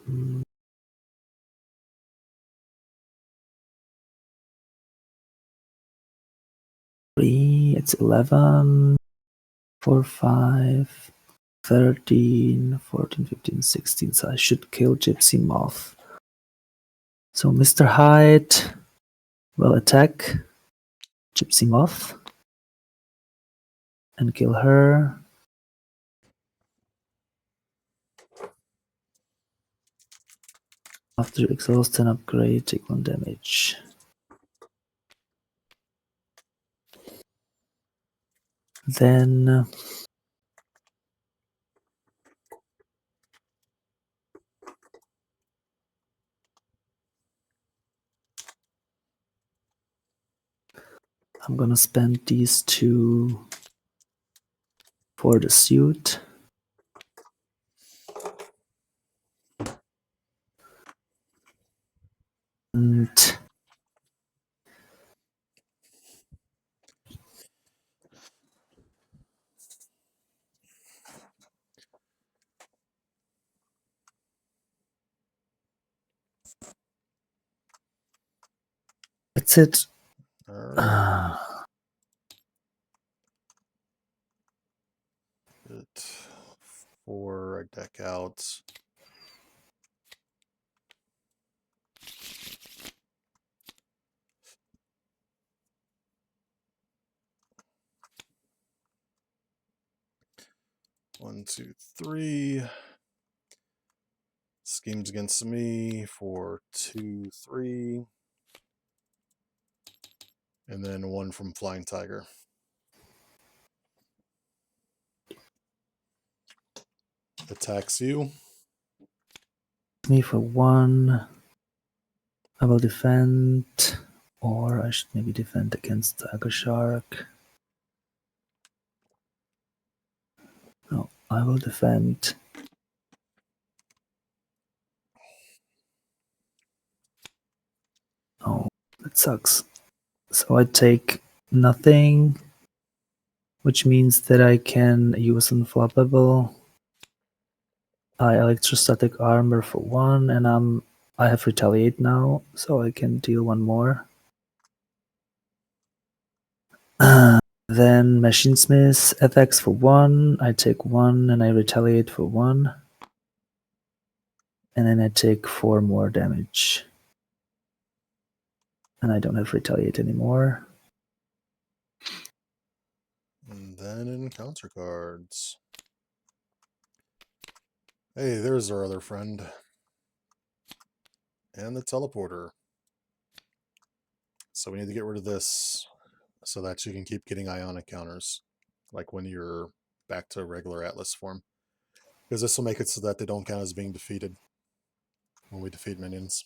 Mm, 3, it's 11, 4, 5, 13, 14, 15, 16. So I should kill Gypsy Moth. So Mr. Hyde will attack Gypsy Moth and kill her. After exhaust and upgrade, take 1 damage. Then I'm gonna spend these 2 for the suit. And that's it. All right. It 4, I deck out. One, two, 3. Schemes against me for 2, 3. And then 1 from Flying Tiger. Attacks you. Me for 1. I will defend, or I should maybe defend against Tiger Shark. No, I will defend. That sucks. So I take nothing, which means that I can use unflappable. I electrostatic armor for 1, and I have retaliate now, so I can deal 1 more. Then Machinesmith attacks for 1. I take 1 and I retaliate for 1. And then I take 4 more damage. And I don't have retaliate anymore. And then encounter cards. Hey, there's our other friend. And the teleporter. So we need to get rid of this so that you can keep getting ionic counters. Like when you're back to regular Atlas form. Because this will make it so that they don't count as being defeated when we defeat minions.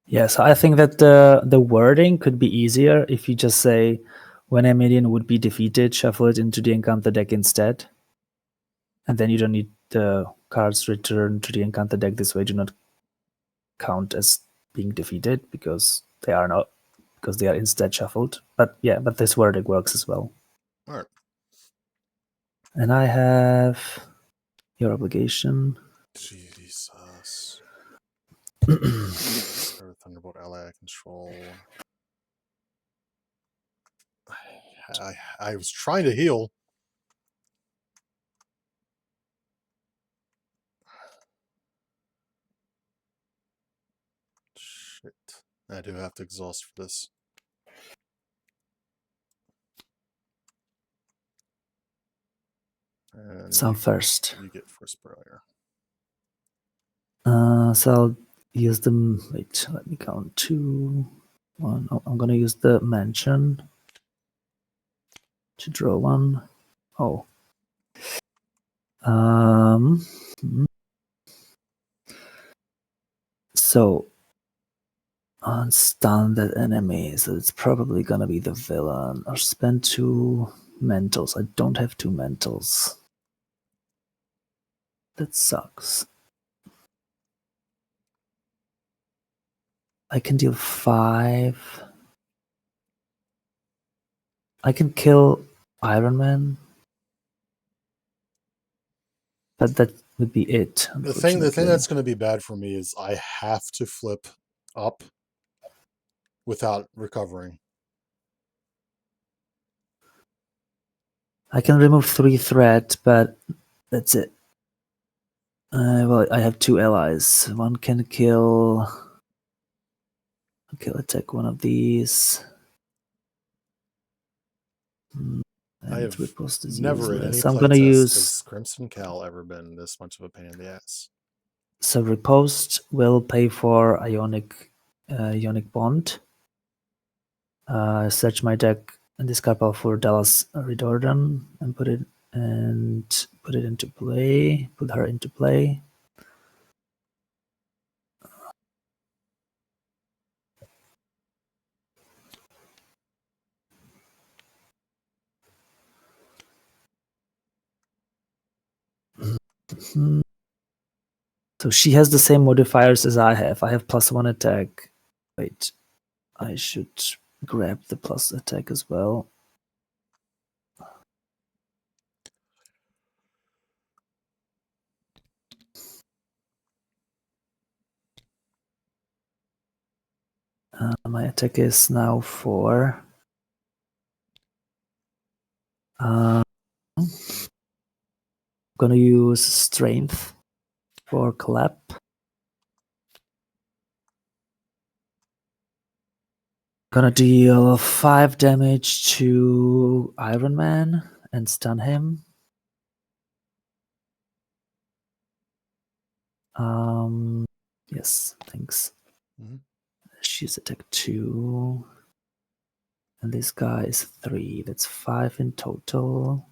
Yes, I think that the wording could be easier if you just say, when a minion would be defeated, shuffle it into the encounter deck instead. And then you don't need the cards returned to the encounter deck this way do not count as being defeated because they are not, because they are instead shuffled. But yeah, but this wording works as well. All right. And I have your obligation. Jesus. Thunderbolt ally control. I was trying to heal. Shit. I do have to exhaust for this. And So first. You get first earlier. So I'll use them. Wait, let me count 2, 1. Oh, I'm gonna use the mansion to draw 1. Oh. So stun that enemy. So it's probably gonna be the villain. I'll spend 2 mentals. I don't have 2 mentals. That sucks. I can deal 5. I can kill Iron Man. But that would be it. The thing that's going to be bad for me is I have to flip up without recovering. I can remove 3 threat, but that's it. Well, I have 2 allies. One can kill. Okay, let's take one of these. I have never in any so I'm gonna use. Has Crimson Cowl ever been this much of a pain in the ass? So riposte will pay for Ionic Bond. Search my deck and discard pile for Dallas Redordan and put it into play. Put her into play. So she has the same modifiers as I have. I have +1 attack. Wait, I should grab the plus attack as well. My attack is now 4. I'm gonna use strength for clap. Gonna deal 5 damage to Iron Man and stun him. Yes, thanks. She's attack 2. And this guy is 3. That's 5 in total.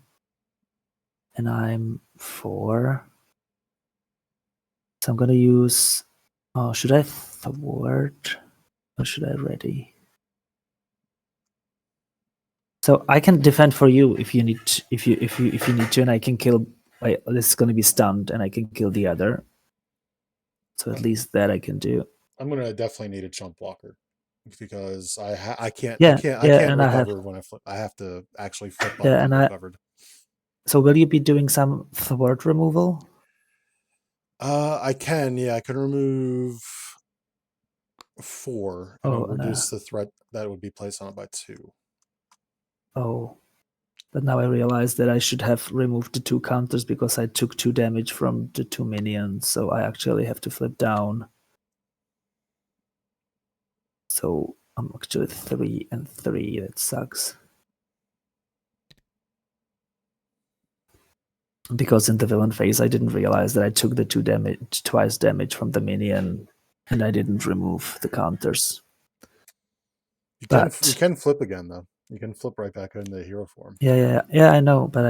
And I'm 4. So I'm gonna use. Oh, should I thwart or should I ready? So I can defend for you if you need if you need to, and I can kill Wait, this is going to be stunned, and I can kill the other. So at least that I can do. I'm gonna definitely need a chump blocker because I can't Yeah, I can't and I have recover when I flip. I have to actually flip up yeah, when and I. recovered. So will you be doing some thwart removal? I can, yeah, I can remove 4, and Oh, it'll reduce the threat that would be placed on it by 2. oh, but now I realize that I should have removed the 2 counters because I took 2 damage from the 2 minions, so I actually have to flip down. So I'm actually 3 and 3. That sucks. Because in the villain phase, I didn't realize that I took the 2 damage, twice damage from the minion, and I didn't remove the counters. You But can flip again though. You can flip right back into hero form. yeah, I know. But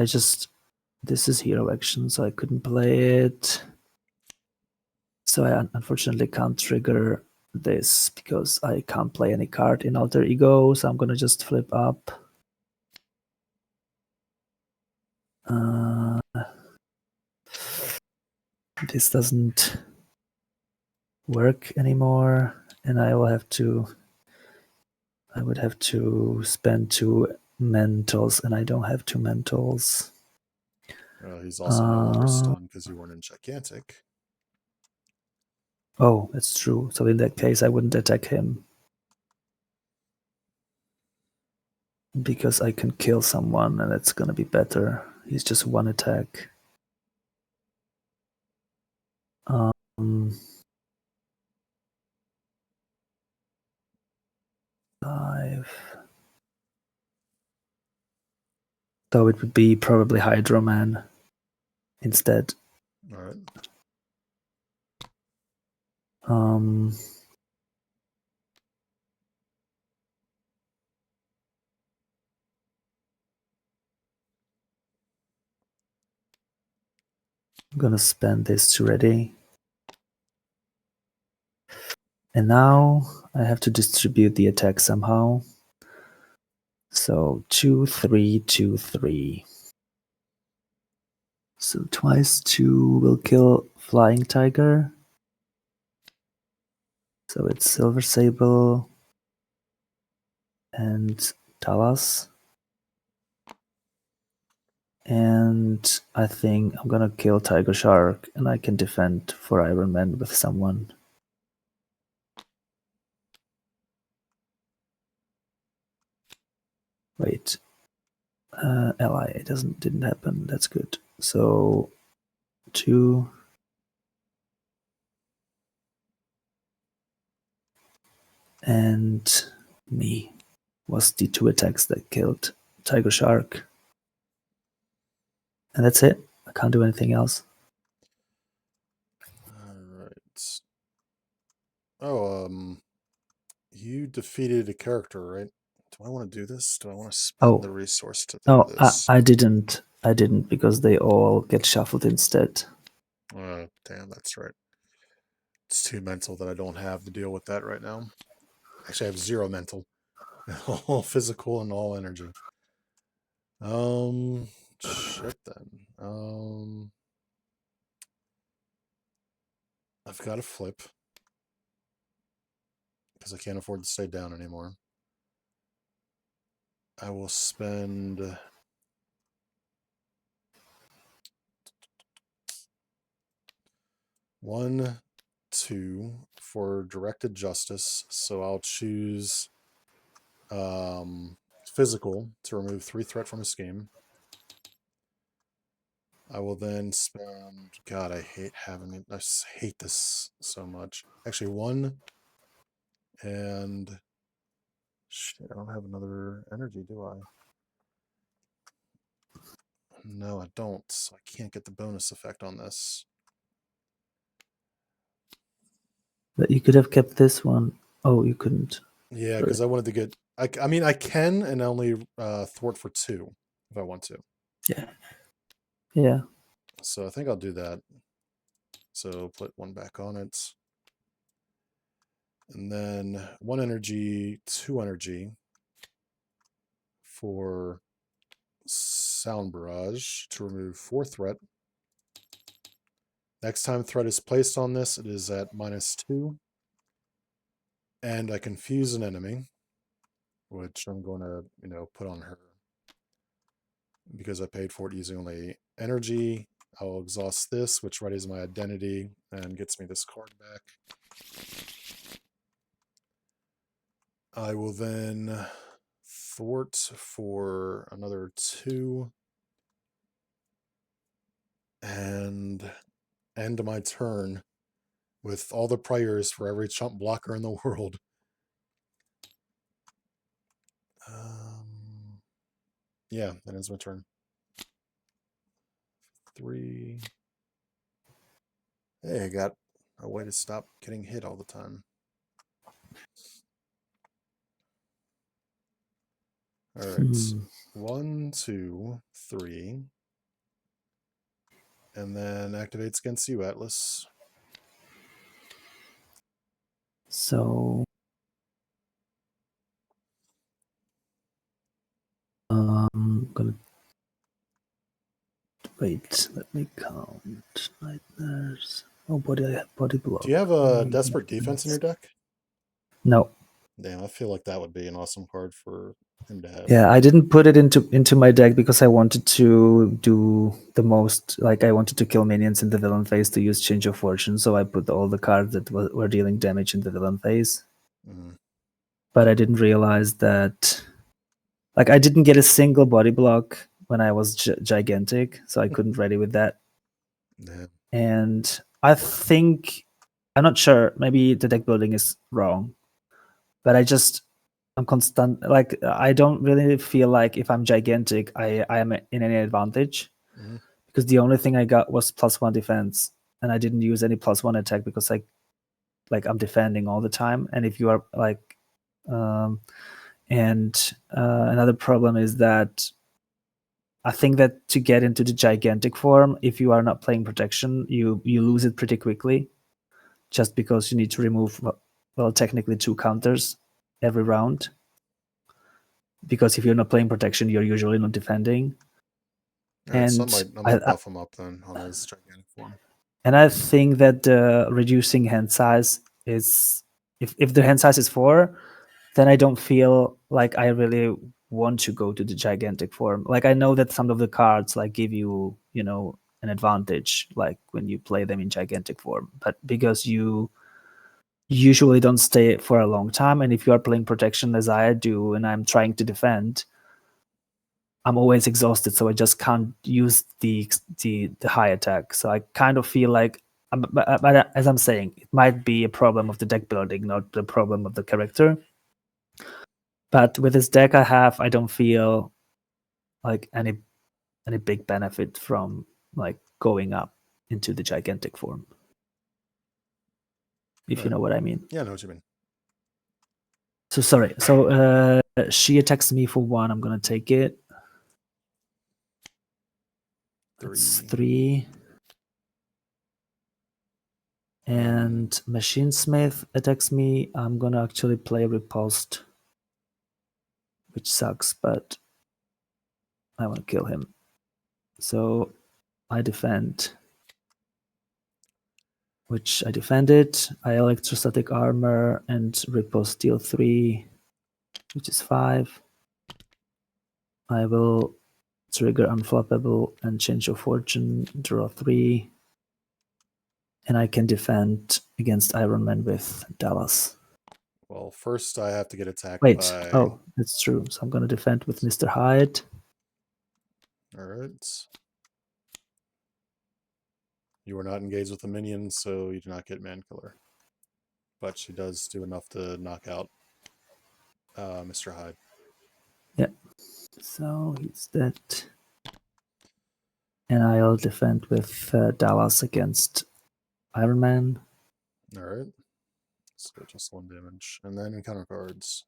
this is hero action, so I couldn't play it. So I unfortunately can't trigger this because I can't play any card in Alter Ego. So I'm gonna just flip up. This doesn't work anymore, and I will have to. I would have to spend 2 mentals, and I don't have 2 mentals. He's also no longer stunned because you weren't in gigantic. Oh, that's true. So in that case, I wouldn't attack him because I can kill someone, and it's gonna be better. He's just 1 attack. 5. So it would be probably Hydro Man instead. All right. I'm gonna spend this to ready. And now I have to distribute the attack somehow. So 2, 3, 2, 3. So twice 2 will kill Flying Tiger. So it's Silver Sable and Talas. And I think I'm gonna kill Tiger Shark, and I can defend for Iron Man with someone. Wait. Ally, it didn't happen. That's good. So 2 and me was the 2 attacks that killed Tiger Shark. And that's it. I can't do anything else. All right. Oh, you defeated a character, right? Do I want to do this? Do I want to spend the resource to do No, this? I didn't. I didn't because they all get shuffled instead. Damn, that's right. It's 2 mental that I don't have to deal with that right now. Actually, I have 0 mental. All physical and all energy. Shit then. I've got to flip because I can't afford to stay down anymore. I will spend 1, 2 for directed justice. So I'll choose physical to remove 3 threat from a scheme. I will then spend. God, I hate having it. I just hate this so much. Actually, 1 and shit. I don't have another energy, do I? No, I don't. So I can't get the bonus effect on this. But you could have kept this one. Oh, you couldn't. Yeah, because I wanted to get. I mean, I can and only thwart for 2 if I want to. Yeah. Yeah. So I think I'll do that. So put 1 back on it. And then 1 energy, 2 energy for Sound Barrage to remove 4 threat. Next time threat is placed on this, it is at -2. And I confuse an enemy, which I'm going to, put on her. Because I paid for it using only energy. I'll exhaust this, which readies my identity and gets me this card back. I will then thwart for another 2 and end my turn with all the priors for every chump blocker in the world. Yeah, that ends my turn. 3. Hey, I got a way to stop getting hit all the time. All right. 1, 2, 3. And then activates against you, Atlas. So I'm gonna wait. Let me count. Nightmares. Oh, I have body block. Do you have a Desperate Defense in your deck? No. Damn, I feel like that would be an awesome card for him to have. Yeah, I didn't put it into my deck because I wanted to do the most. Like, I wanted to kill minions in the villain phase to use Change of Fortune. So I put all the cards that were dealing damage in the villain phase. But I didn't realize that. Like, I didn't get a single body block when I was gigantic, so I couldn't ready with that. Yeah. And I think, I'm not sure, maybe the deck building is wrong, but I'm constant. Like, I don't really feel like if I'm gigantic, I am in any advantage, because the only thing I got was +1 defense, and I didn't use any +1 attack because I'm defending all the time. And if you are like, another problem is that I think that to get into the gigantic form, if you are not playing protection, you lose it pretty quickly, just because you need to remove, well, technically 2 counters every round. Because if you're not playing protection, you're usually not defending. Alright, so I might buff him up then on his gigantic form. And I think that reducing hand size is, if the hand size is 4, then I don't feel like I really want to go to the gigantic form. Like, I know that some of the cards like give you, an advantage, like when you play them in gigantic form, but because you usually don't stay for a long time, and if you are playing protection as I do and I'm trying to defend, I'm always exhausted, so I just can't use the high attack. So I kind of feel like, but as I'm saying, it might be a problem of the deck building, not the problem of the character. But with this deck I don't feel like any big benefit from like going up into the gigantic form. If you know what I mean. Yeah, I know what you mean. So sorry. So she attacks me for 1. I'm gonna take it. 3. That's 3. And Machine Smith attacks me. I'm gonna actually play Repulsed, which sucks, but I want to kill him. So I defend, which I defended. I Electrostatic Armor and Repulse deal 3, which is 5. I will trigger Unflappable and Change of Fortune, draw 3. And I can defend against Iron Man with Dallas. Well, first I have to get attacked by... Oh, that's true. So I'm going to defend with Mr. Hyde. Alright. You are not engaged with a minion, so you do not get Man Killer. But she does do enough to knock out Mr. Hyde. Yeah. So he's dead. And I'll defend with Dallas against Iron Man. Alright. So just 1 damage. And then encounter cards.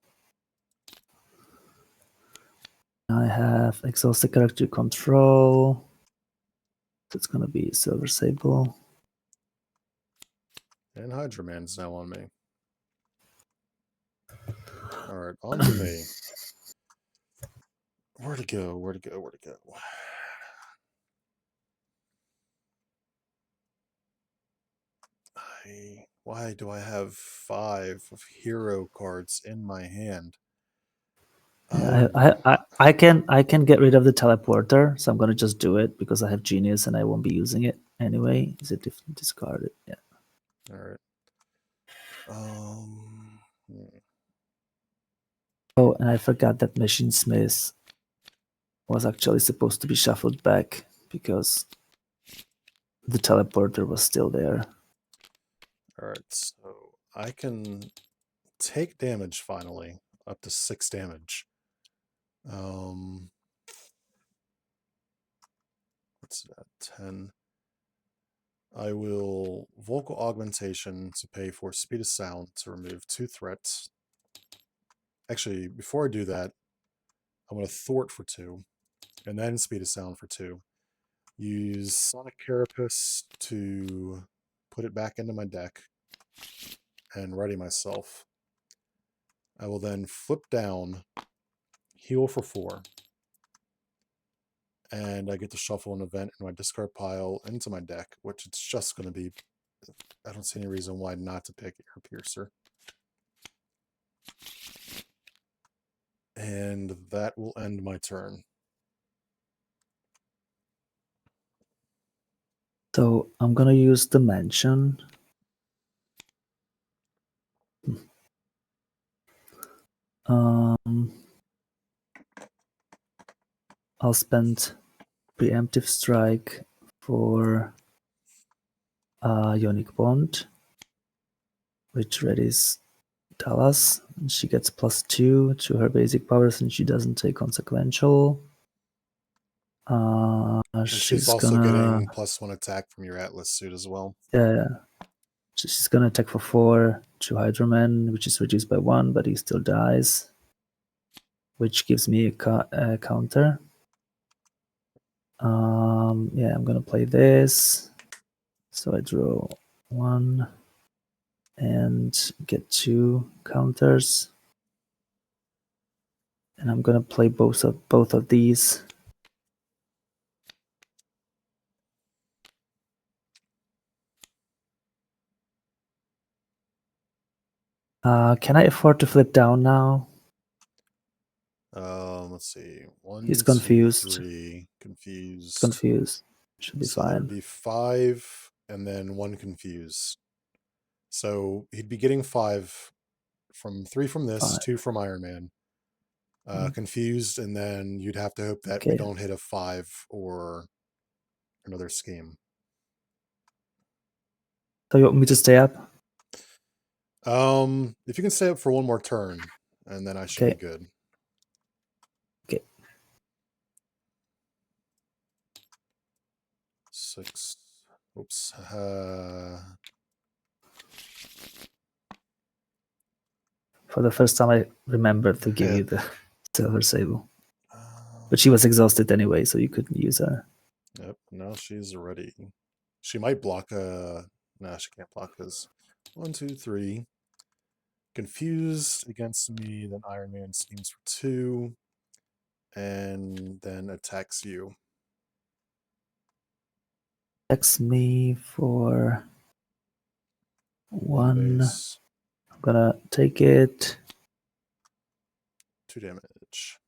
I have Exhausted Character Control. That's going to be Silver Sable. And Hydra Man's now on me. Alright, on to me. Where to go? Where to go? Where to go? Why do I have 5 of hero cards in my hand? Yeah, Oh, I can get rid of the teleporter, so I'm gonna just do it because I have genius and I won't be using it anyway. Is it discarded? Yeah. all right. Hmm. Oh, and I forgot that Machine Smith was actually supposed to be shuffled back because the teleporter was still there. All right, so I can take damage finally, up to 6 damage. What's that? 10. I will vocal augmentation to pay for speed of sound to remove 2 threats. Actually, before I do that, I'm going to thwart for 2, and then speed of sound for 2. Use Sonic Carapace to put it back into my deck and ready myself. I will then flip down, heal for 4, and I get to shuffle an event in my discard pile into my deck, which it's just going to be. I don't see any reason why not to pick Ear Piercer. And that will end my turn. So I'm gonna use Dimension. Um, I'll spend Preemptive Strike for Ionic Bond, which readies Dallas. And she gets +2 to her basic powers and she doesn't take consequential. And she's She's also gonna getting +1 attack from your Atlas suit as well. she's gonna attack for 4 to Hydroman, which is reduced by 1, but he still dies, which gives me a counter. Yeah, I'm gonna play this. So I draw 1 and get 2 counters. And I'm gonna play both of these. Can I afford to flip down now? Let's see. He's 1, 2, confused. 3. Confused. Confused. Should be So that would fine. be 5 and then 1 confused. So he'd be getting 5 from 3 from this, 5. 2 from Iron Man. Confused, and then you'd have to hope that we Okay. don't hit a 5 or another scheme. So you want me to stay up? If you can stay up for 1 more turn, and then I should be Okay. good. Okay. 6. Oops. For the first time, I remembered to give Yeah. you the Silver Sable. But she was exhausted anyway, so you couldn't use her. Yep, now she's ready. She might block no, she can't block because 1, 2, 3. Confused against me, then Iron Man schemes for 2, and then attacks you. Attacks me for 1 1. base, I'm gonna take it. 2 damage.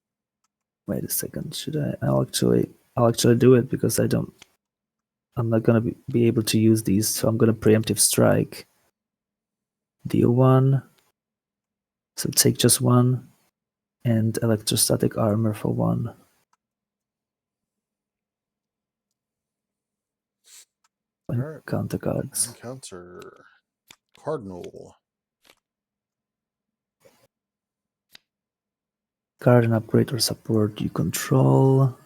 Wait a second. Should I? I'll actually do it because I'm not gonna be able to use these, so I'm gonna preemptive strike. Deal 1. So take just 1, and electrostatic armor for 1. All right. Counter cards. Encounter Cardinal. Card and upgrade or support you control.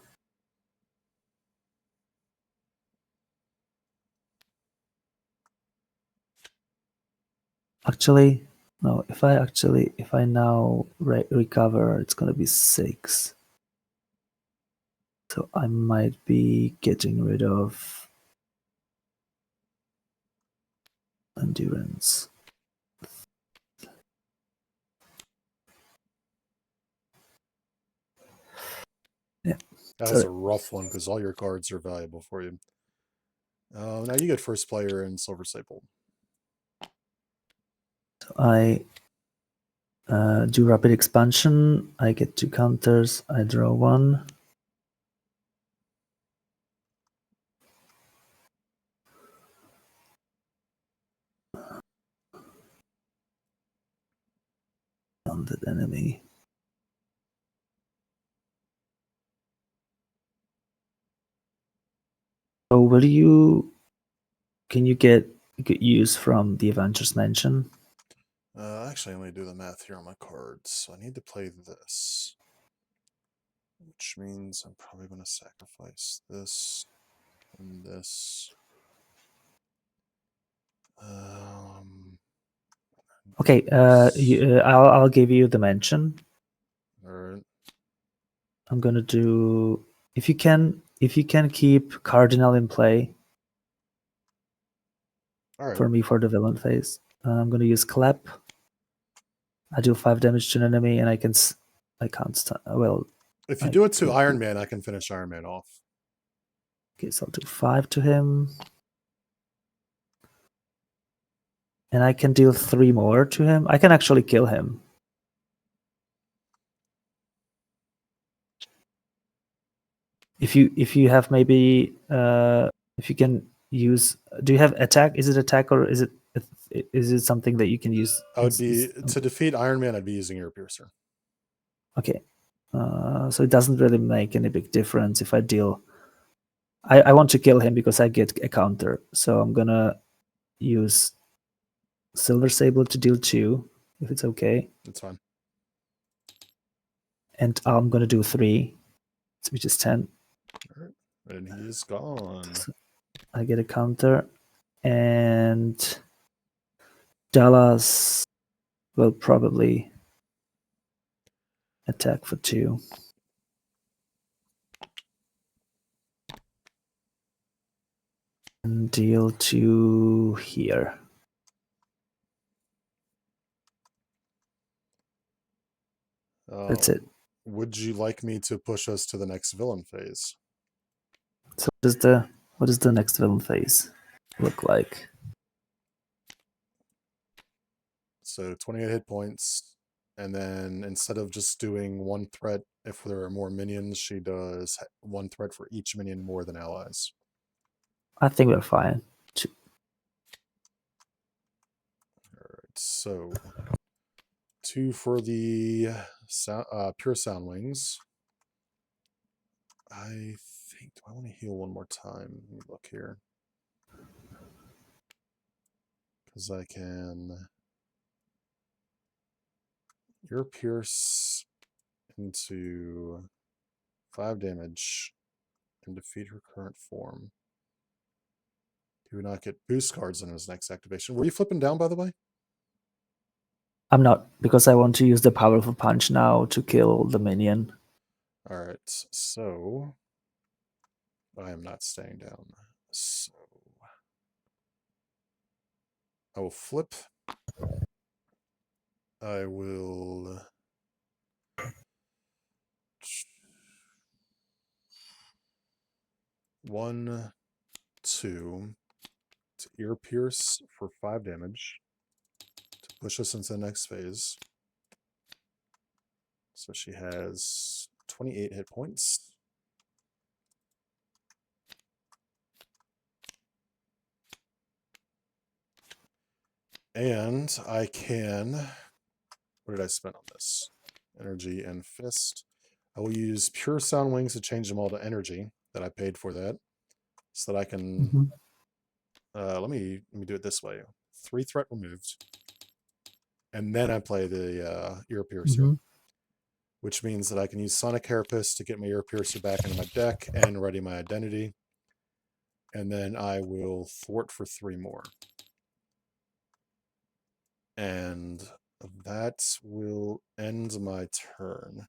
Actually, no. If I now recover, it's gonna be 6. So I might be getting rid of endurance. Yeah. That was a rough one because all your cards are valuable for you. Now you get first player in Silver Sable. I do rapid expansion. I get 2 counters. I draw 1. Undead enemy. So can you get use from the Avengers Mansion? Actually, let me do the math here on my cards. So I need to play this, which means I'm probably going to sacrifice this and this. Okay, I'll give you the mention. All right. I'm gonna do if you can keep Cardinal in play. All right. For me for the villain phase. I'm gonna use Clap. I do 5 damage to an enemy, and I can't stun. Well, If you do it to Iron Man, I can finish Iron Man off. Okay, so I'll do 5 to him. And I can deal 3 more to him. I can actually kill him. If you have maybe if you can use, do you have attack? Is it attack or is it something that you can use? I would be to defeat Iron Man. I'd be using Ear Piercer. Okay, so it doesn't really make any big difference if I deal. I want to kill him because I get a counter, so I'm gonna use Silver Sable to deal 2, if it's okay. That's fine. And I'm gonna do 3, which is 10. All right. And he's gone. So I get a counter, and Dallas will probably attack for 2. And deal 2 here. That's it. Would you like me to push us to the next villain phase? So what does the next villain phase look like? So 28 hit points, and then instead of just doing 1 threat, if there are more minions, she does 1 threat for each minion more than allies. I think we're fine. Alright, so 2 for the pure sound wings. I think, do I want to heal 1 more time? Let me look here. Because I can Ear Pierce into 5 damage and defeat her current form. Do not get boost cards in his next activation. Were you flipping down, by the way? I'm not, because I want to use the powerful punch now to kill the minion. All right, so I am not staying down. So I will flip. I will 1, 2 to Ear Pierce for 5 damage to push us into the next phase. So she has 28 hit points. And I can, what did I spend on this? Energy and Fist. I will use Pure Sound Wings to change them all to energy that I paid for that. So that I can, let me do it this way. 3 threat removed. And then I play the Ear Piercer. Which means that I can use Sonic Carapace to get my Ear Piercer back into my deck and ready my identity. And then I will thwart for 3 more. And that will end my turn.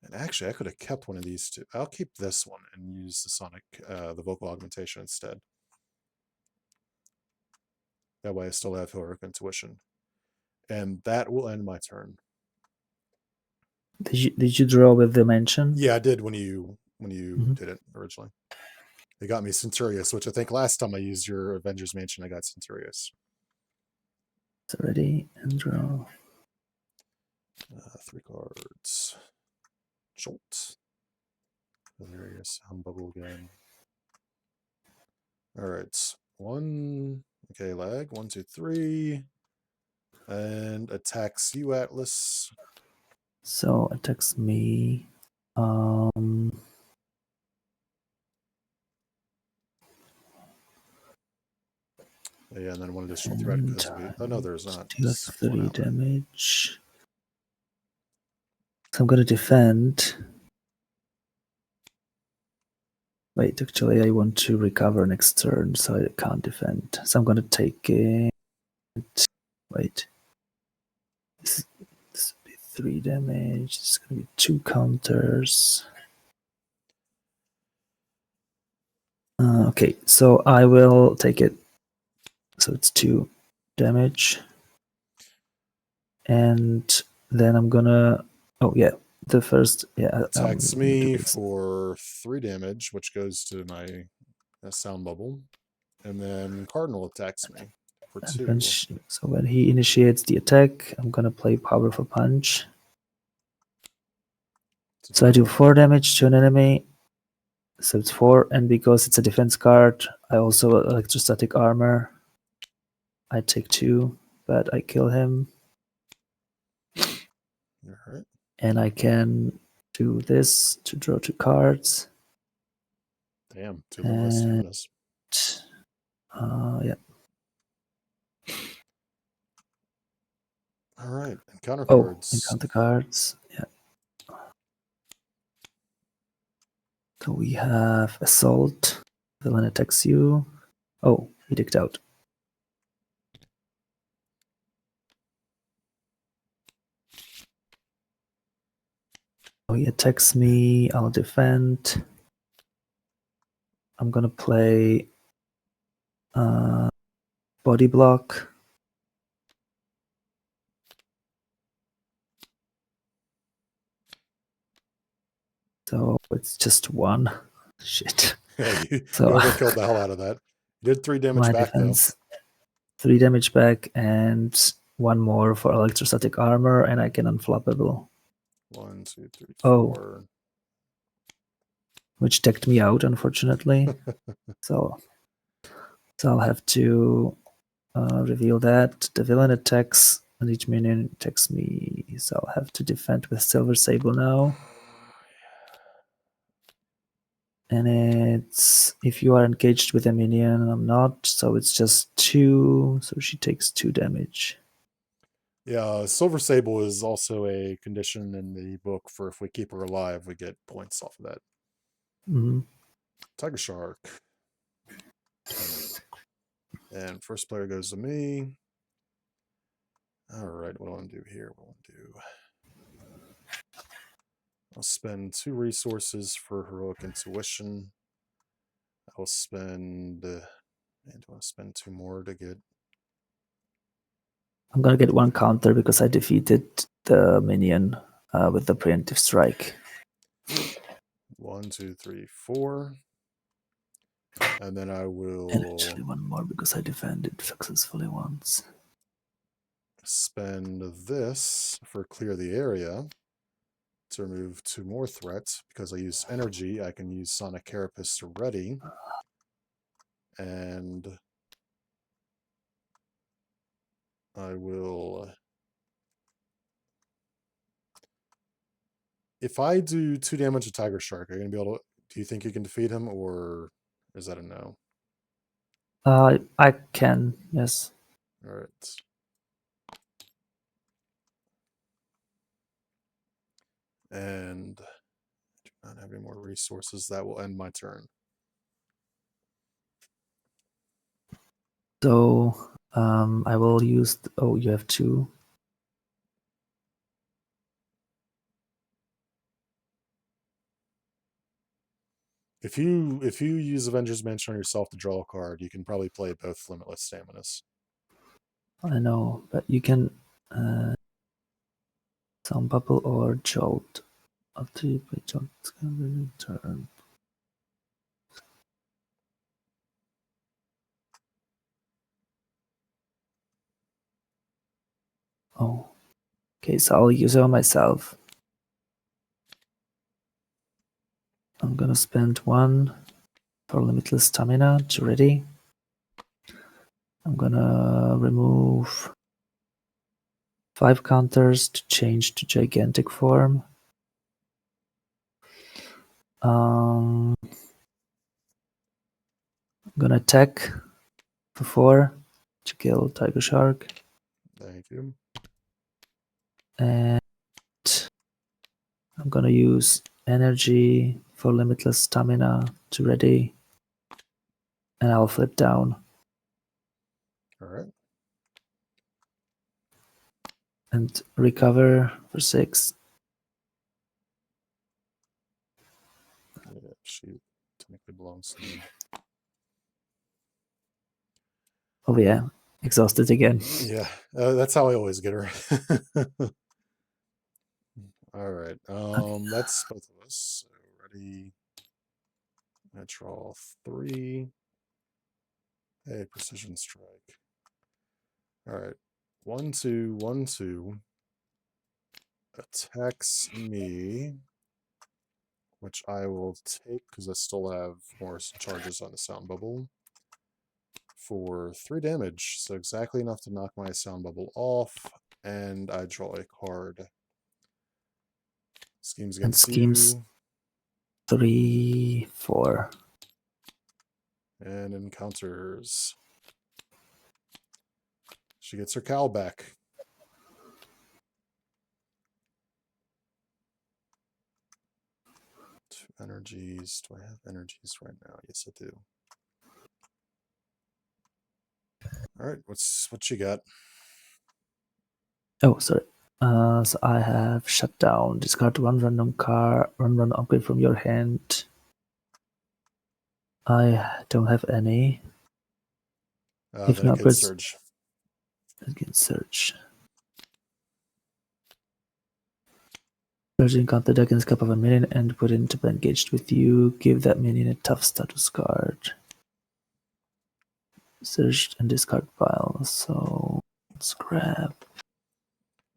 And actually, I could have kept one of these 2. I'll keep this one and use the Sonic, the vocal augmentation instead. That way I still have Heroic Intuition. And that will end my turn. Did you draw with the mention? Yeah, I did when you did it originally. They got me Centurious, which I think last time I used your Avengers Mansion, I got Centurious. So ready and draw. 3 cards. Jolt. There you go, sound bubble again. Alright. 1. Okay, lag. 1, 2, 3. And attacks you, Atlas. So attacks me. Yeah, and then 1 additional threat because we. Oh no, there's not. Deals Just 1 3 outlet. damage. So I'm gonna defend. Wait, actually, I want to recover next turn, so I can't defend. So I'm gonna take it. Wait. This will be 3 damage. This is gonna be 2 counters. Okay, so I will take it. So it's 2 damage. And then I'm gonna. Oh, yeah. The first. Yeah. Attacks me for 3 damage, which goes to my sound bubble. And then Cardinal attacks me for 2. So when he initiates the attack, I'm gonna play Powerful Punch. So I do 4 damage to an enemy. So it's 4, and because it's a defense card, I also electrostatic armor. I take 2, but I kill him. Alright. And I can do this to draw 2 cards. Damn, 2 limitless staminas. Yeah. Alright, encounter Oh, cards. encounter cards. Yeah. So we have Assault. Villain attacks you. Oh, he dicked out. Oh, he attacks me. I'll defend. I'm gonna play Body Block. So it's just 1. Shit. Yeah, you So overkilled the hell out of that. You did 3 damage my back defense, 3 damage back, and 1 more for electrostatic armor, and I can unflappable. though. 1, 2, 3, Oh. 4. Which decked me out, unfortunately. so I'll have to reveal that. The villain attacks, and each minion attacks me. So I'll have to defend with Silver Sable now. And it's if you are engaged with a minion, I'm not, so it's just 2. So she takes 2 damage. Yeah, Silver Sable is also a condition in the book for if we keep her alive, we get points off of that. Mm-hmm. Tiger Shark. And first player goes to me. Alright, what do I want to do here? What do I want to do? I'll spend 2 resources for Heroic Intuition. I'll spend... do I want to spend 2 more to get... I'm gonna get 1 counter because I defeated the minion with the preemptive strike. 1, 2, 3, 4. And then I will... And actually 1 more because I defended successfully once. Spend this for Clear the Area to remove 2 more threats. Because I use energy, I can use Sonic Carapace to ready. And I will... If I do 2 damage to Tiger Shark, are you going to be able to... Do you think you can defeat him, or is that a no? I can, yes. Alright. And I do not have any more resources. That will end my turn. So I will use. Oh, you have 2. If you use Avengers Mansion on yourself to draw a card, you can probably play both Limitless Staminas. I know, but you can Sound Bubble or Jolt. I'll tell you by Jolt. It's gonna turn. Oh, okay, so I'll use it on myself. I'm gonna spend 1 for limitless stamina to ready. I'm gonna remove 5 counters to change to gigantic form. I'm gonna attack for 4 to kill Tiger Shark. Thank you. And I'm gonna use energy for limitless stamina to ready. And I'll flip down. All right. And recover for 6. Yeah, she technically belongs to me. Oh yeah, exhausted again. Yeah, that's how I always get her. All right. That's both of us. So ready. I draw 3. Hey, precision strike. All right. 1, 2, 1, 2. Attacks me, which I will take because I still have more charges on the sound bubble for 3 damage. So exactly enough to knock my sound bubble off. And I draw a card. Schemes And against schemes you. 3, 4. And encounters. She gets her cowl back. Two energies. Do I have energies right now? Yes, I do. All right, what you got? Oh, sorry. So I have shut down. Discard 1 random card, 1 random upgrade from your hand. I don't have any. If Then no it could upgrades, surge. I can search. Search encounter deck in the scope of a minion and put it into play engaged with you. Give that minion a tough status card. Search and discard pile. So let's grab.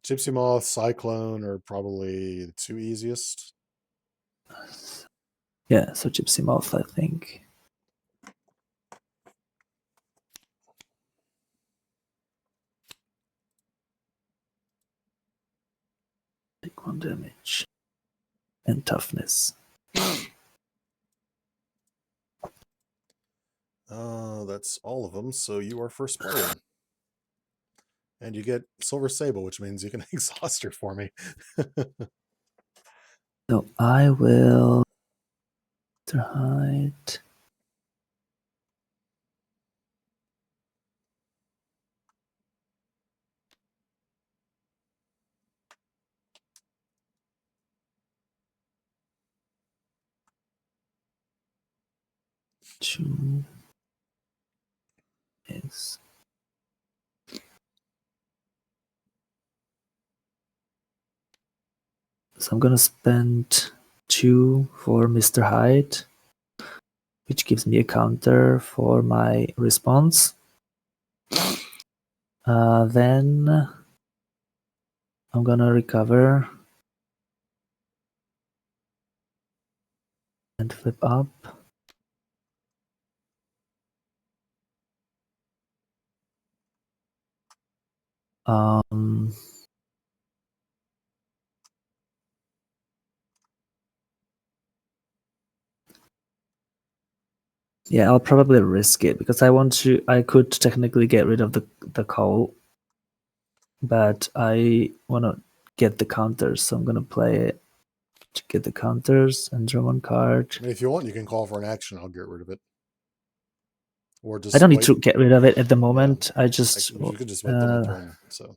Gypsy Moth, Cyclone are probably the 2 easiest. Yeah, so Gypsy Moth, I think. Take 1 damage. And toughness. That's all of them. So you are first player. And you get Silver Sable, which means you can exhaust her for me. So I will hide. Two is so I'm gonna spend 2 for Mr. Hyde, which gives me a counter for my response. Then I'm gonna recover and flip up. Um, yeah, I'll probably risk it because I could technically get rid of the coal, but I want to get the counters, so I'm gonna play it to get the counters and draw 1 card. I mean, if you want, you can call for an action. I'll get rid of it. Or I just don't need wait. to get rid of it at the Yeah. moment. I just You could just wait till my turn. So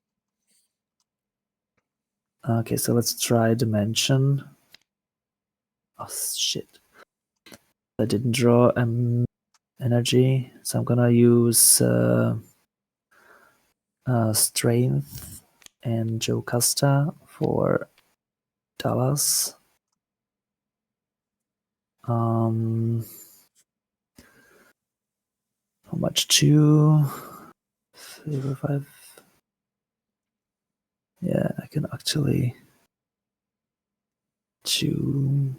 okay, so let's try Dimension. Oh shit! I didn't draw energy, so I'm gonna use Strength and Jocasta for Dallas. How much? 2, 3, 4, 5. can actually choose.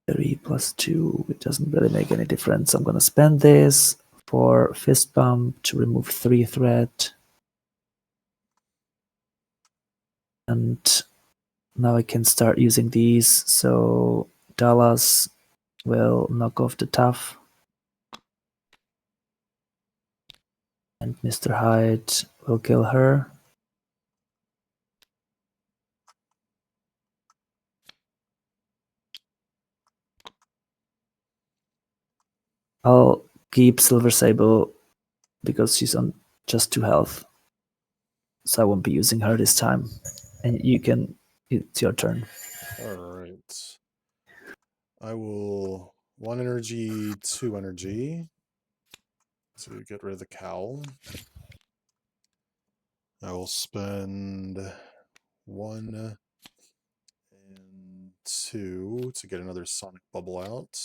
Three plus 2, it doesn't really make any difference. I'm gonna spend this for Fist Bump to remove 3 threat. And now I can start using these, so Dallas will knock off the tough. And Mr. Hyde will kill her. I'll keep Silver Sable because she's on just 2 health. So I won't be using her this time. And you can, it's your turn. All right. I will 1 energy, 2 energy to get rid of the cowl. I will spend 1 and 2 to get another sonic bubble out.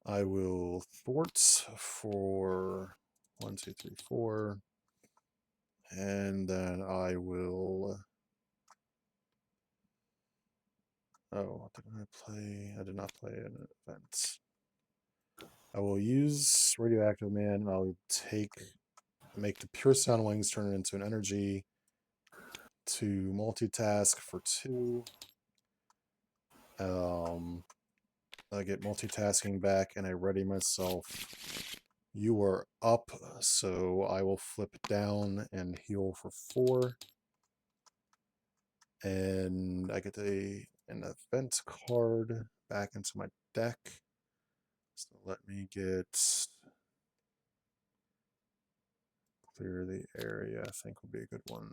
I will thwart for 1, 2, 3, 4. And then I will. Oh, did I play? I did not play an event. I will use Radioactive Man, and I'll make the Pure Sound Wings turn it into an energy to multitask for 2. I get multitasking back, and I ready myself. You are up, so I will flip down and heal for 4. And I get an event card back into my deck. So let me clear the area, I think would be a good one.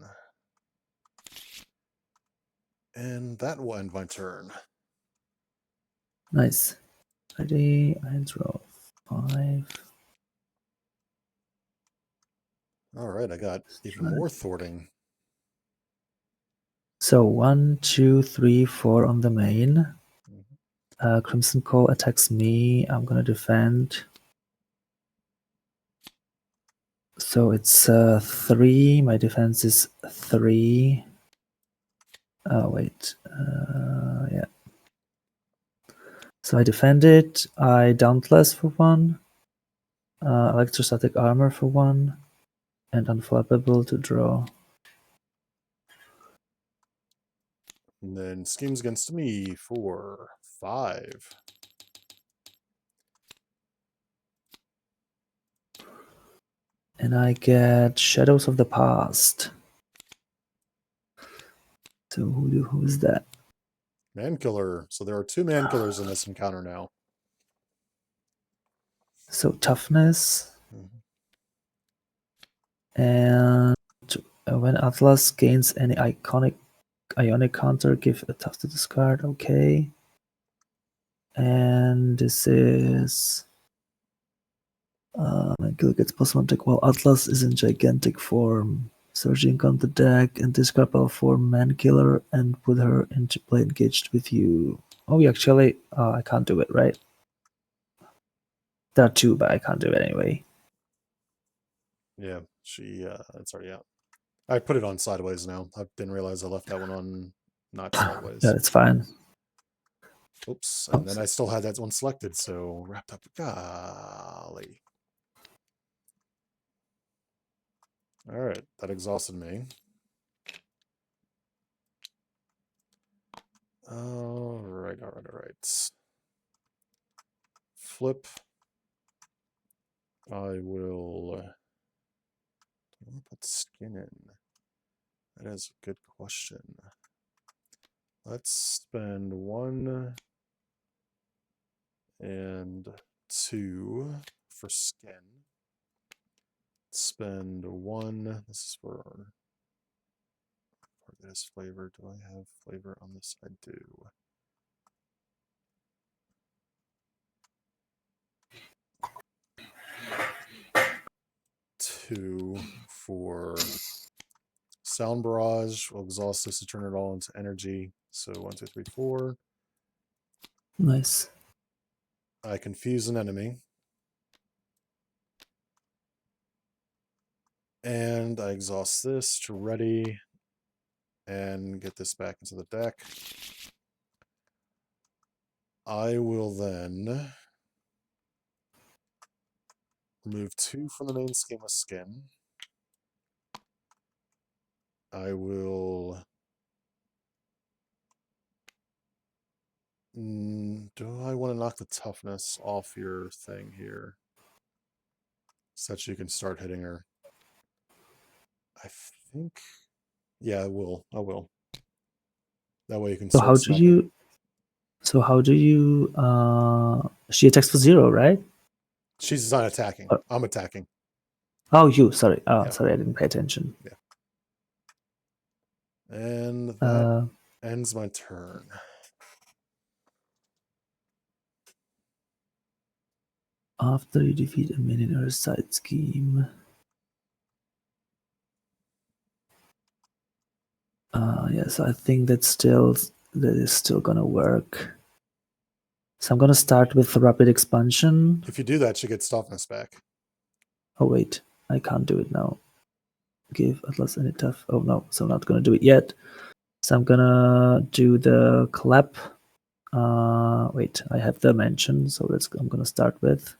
And that will end my turn. Nice. Ready, I draw 5. All right, I got even more thwarting. So 1, 2, 3, 4 on the main. Mm-hmm. Crimson Cowl attacks me. I'm gonna defend. So it's 3. My defense is 3. Oh wait, yeah. So I defended. I Dauntless for 1. Electrostatic armor for 1. And unflappable to draw. And then schemes against me for 5. And I get Shadows of the Past. So who is that? Man killer. So there are 2 man killers in this encounter now. So toughness. Mm-hmm. And when Atlas gains any ionic counter, give a tough to discard. Okay. And this is Gil gets +1 attack while Atlas is in gigantic form. Surging on the deck and discard power form Man Killer and put her into play engaged with you. Oh, actually, I can't do it, right? There are 2, but I can't do it anyway. Yeah, it's already out. I put it on sideways now. I didn't realize I left that one on not sideways. Yeah, it's fine. Oops. And then I still had that one selected, so wrapped up. Golly. All right, that exhausted me. All right. Flip. I will put skin in. That is a good question. Let's spend 1 and 2 for skin. Spend 1. This is for this flavor. Do I have flavor on this? I do. $2 for Sound Barrage. We'll exhaust this to turn it all into energy. So 1, 2, 3, 4. Nice. I confuse an enemy. And I exhaust this to ready and get this back into the deck. I will then remove 2 from the main scheme of skin. I will... do I want to knock the toughness off your thing here? So that you can start hitting her. I think... yeah, I will. I will. That way you can So start how do sniping. you? So how do you? She attacks for 0, right? She's not attacking. I'm attacking. Oh, you. Sorry. Oh, Yeah. sorry. I didn't pay attention. Yeah. And that ends my turn. After you defeat a minion or a side scheme. Yes, I think that is still gonna work. So I'm gonna start with rapid expansion. If you do that, she gets toughness back. Oh wait, I can't do it now. Give Atlas any tough. Oh no, so I'm not gonna do it yet. So I'm gonna do the clap. Wait, I have the mention, so I'm gonna start with.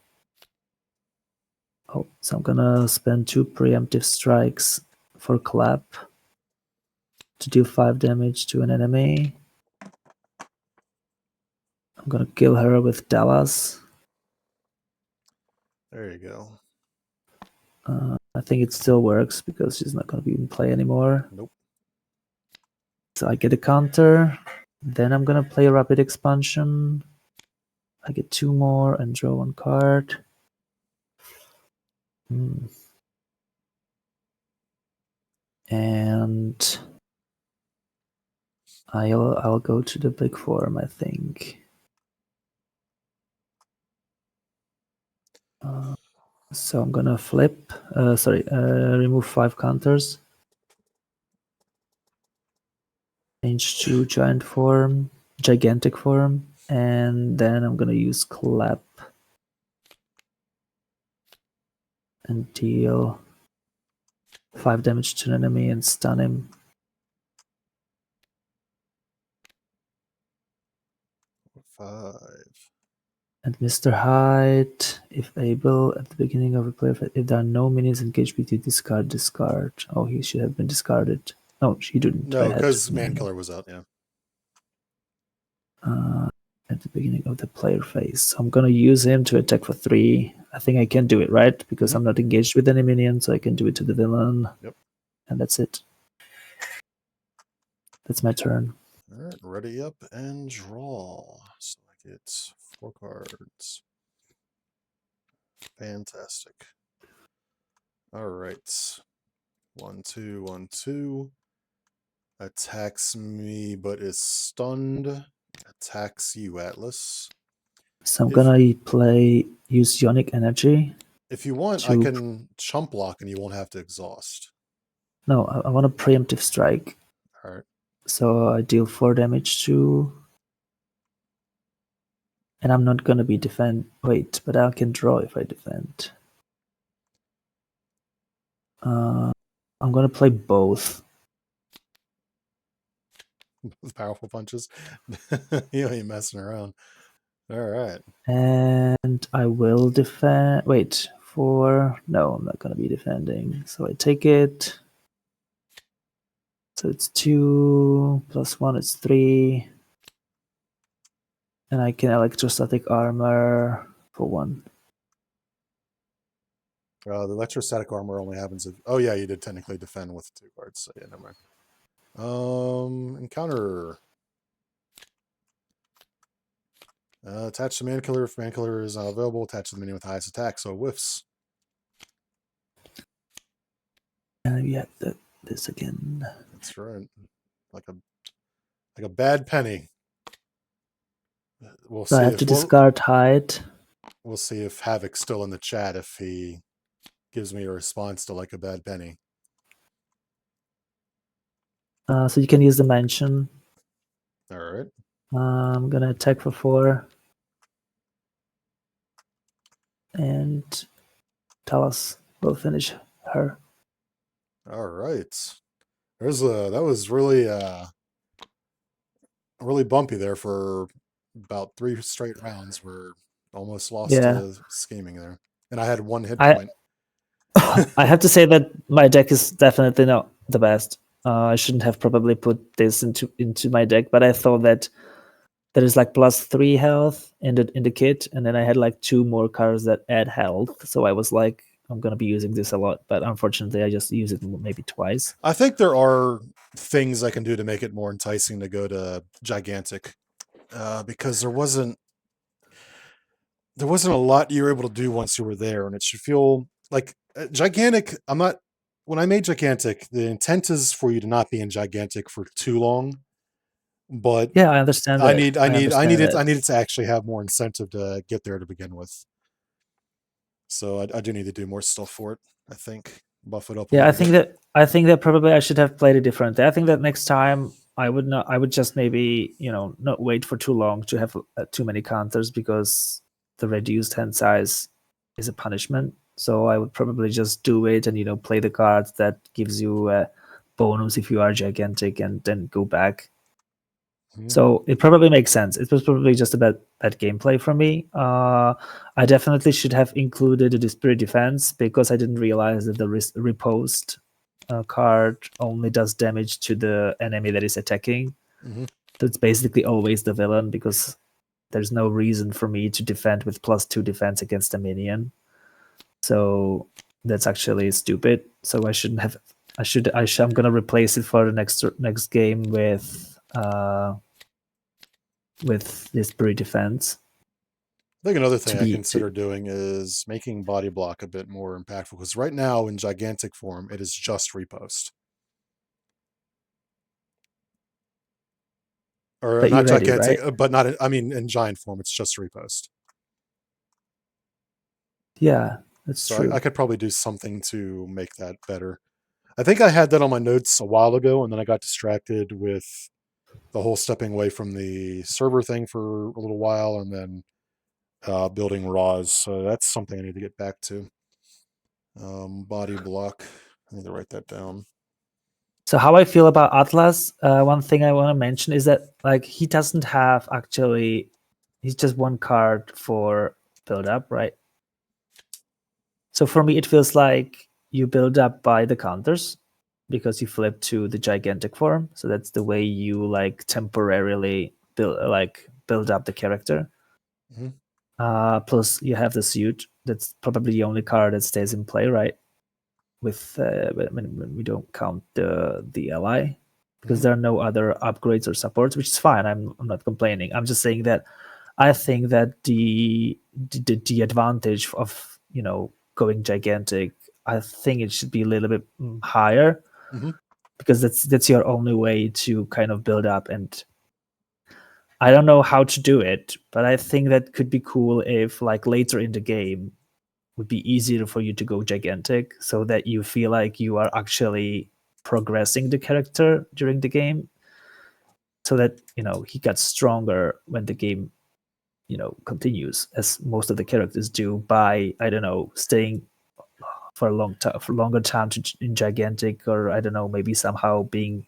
Oh, so I'm gonna spend 2 preemptive strikes for clap to deal 5 damage to an enemy. I'm gonna kill her with Dallas. There you go. I think it still works because she's not gonna be in play anymore. Nope. So I get a counter. Then I'm gonna play rapid expansion. I get 2 more and draw 1 card. And I'll go to the big form, I think. So I'm gonna flip. Remove 5 counters. Change to gigantic form, and then I'm gonna use clap and deal 5 damage to an enemy and stun him. Five. And Mr. Hyde, if able, at the beginning of a play, if there are no minions engaged with you, discard. Oh, he should have been discarded. No, she didn't. No, because Mankiller was out, yeah. At the beginning of the player phase. So I'm gonna use him to attack for 3. I think I can do it, right? Because I'm not engaged with any minions, so I can do it to the villain. Yep. And that's it. That's my turn. All right, ready up and draw. So I get 4 cards. Fantastic. All right. 1, 2, 1, 2. Attacks me, but is stunned. Attacks you, Atlas. So I'm gonna use Ionic Energy. If you want, I can chump block and you won't have to exhaust. No, I want a preemptive strike. All right. So I deal 4 damage to... And I'm not gonna be defend... Wait, but I can draw if I defend. I'm gonna play both. With powerful punches. You ain't messing around. All right. And I will defend... Wait, 4... No, I'm not gonna be defending. So I take it. So it's 2 plus 1 is 3. And I can electrostatic armor for 1. The electrostatic armor only happens if... Oh, yeah, you did technically defend with 2 cards. So, yeah, never mind. Encounter. Attach to Mankiller. If Mankiller is not available, attach to the minion with the highest attack, so it whiffs. And we have this again. That's right. Like a bad penny. We'll So see. I have to discard Hyde. We'll see if Havoc's still in the chat if he gives me a response to like a bad penny. So you can use the mansion. All right. I'm gonna attack for 4. And Talos will finish her. All right. That was really bumpy there for about 3 straight rounds. We're almost lost Yeah. to scheming there, and I had 1 hit I point. I have to say that my deck is definitely not the best. I shouldn't have probably put this into my deck, but I thought that there is like +3 health in the kit, and then I had like 2 more cards that add health. So I was like, I'm gonna be using this a lot, but unfortunately, I just use it maybe twice. I think there are things I can do to make it more enticing to go to gigantic, because there wasn't a lot you were able to do once you were there, and it should feel like gigantic. I'm not When I made gigantic, the intent is for you to not be in gigantic for too long, but Yeah, I understand that. I understand that. I needed to actually have more incentive to get there to begin with. So I do need to do more stuff for it. I think buff it up a Yeah, little bit. I think that probably I should have played it differently. I think that next time I would not. I would just maybe not wait for too long to have too many counters, because the reduced hand size is a punishment. So I would probably just do it and play the cards that gives you a bonus if you are gigantic, and then go back. Mhm. So it probably makes sense. It was probably just a bad gameplay for me. I definitely should have included the Spirit Defense, because I didn't realize that the repost card only does damage to the enemy that is attacking. Mhm. So it's basically always the villain, because there's no reason for me to defend with +2 defense against a minion. So that's actually stupid. So I shouldn't have. I'm gonna replace it for the next game with this Spirit Defense. I think another to thing I be to consider doing is making body block a bit more impactful, because right now in gigantic form it is just repost, or but you're not ready, gigantic, right? but not. I mean, in giant form it's just repost. Yeah, that's So I true. could probably do something to make that better. I think I had that on my notes a while ago, and then I got distracted with the whole stepping away from the server thing for a little while, and then building raws. So that's something I need to get back to. Body block. I need to write that down. So how I feel about Atlas, one thing I want to mention is that like he doesn't have actually, he's just one card for build up, right? So for me, it feels like you build up by the counters, because you flip to the gigantic form. So that's the way you like temporarily build up the character. Mhm. Plus you have the suit. That's probably the only card that stays in play, right? With when we don't count the ally, because Mhm. there are no other upgrades or supports, which is fine. I'm not complaining. I'm just saying that I think that the advantage of going gigantic, I think it should be a little bit higher, Mhm. because that's your only way to kind of build up. And I don't know how to do it, but I think that could be cool if like later in the game would be easier for you to go gigantic, so that you feel like you are actually progressing the character during the game, so that he gets stronger when the game continues, as most of the characters do, by I don't know, staying for a long time, for longer time in gigantic, or I don't know, maybe somehow being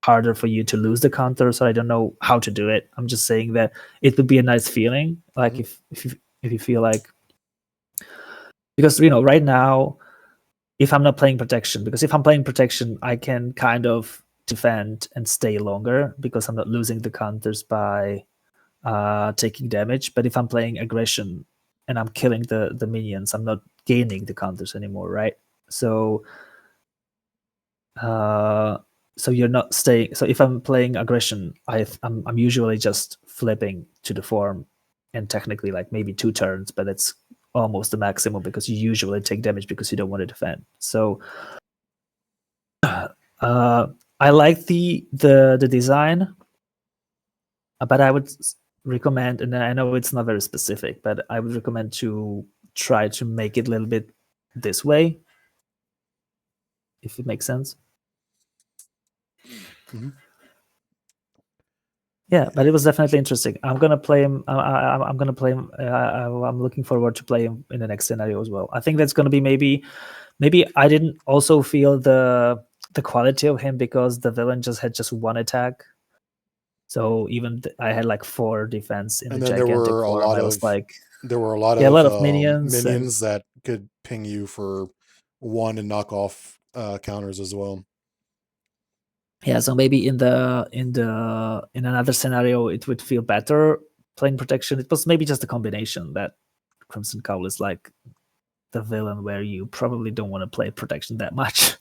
harder for you to lose the counter. So I don't know how to do it. I'm just saying that it would be a nice feeling, like Mhm. if you feel like, because right now, if I'm not playing protection, because if I'm playing protection, I can kind of defend and stay longer, because I'm not losing the counters by taking damage. But if I'm playing aggression and I'm killing the minions, I'm not gaining the counters anymore, right? So uh, so you're not staying. So if I'm playing aggression, I'm usually just flipping to the form, and technically like maybe 2 turns, but it's almost the maximum, because you usually take damage because you don't want to defend. So Uh, I like the design, but I would recommend, and I know it's not very specific, but I would recommend to try to make it a little bit this way, if it makes sense. Mhm. Yeah, but it was definitely interesting. I'm gonna play him. I'm gonna play him. I'm looking forward to play him in the next scenario as well. I think that's gonna be maybe I didn't also feel the quality of him because the villain just had just one attack. So even I had like 4 defense in the And then there gigantic were a form. lot I was of like, yeah, a of lot of minions and minions that could ping you for 1 and knock off counters as well. yeah. So maybe in another scenario it would feel better playing protection. It was maybe just a combination that Crimson Cowl is like the villain where you probably don't want to play protection that much.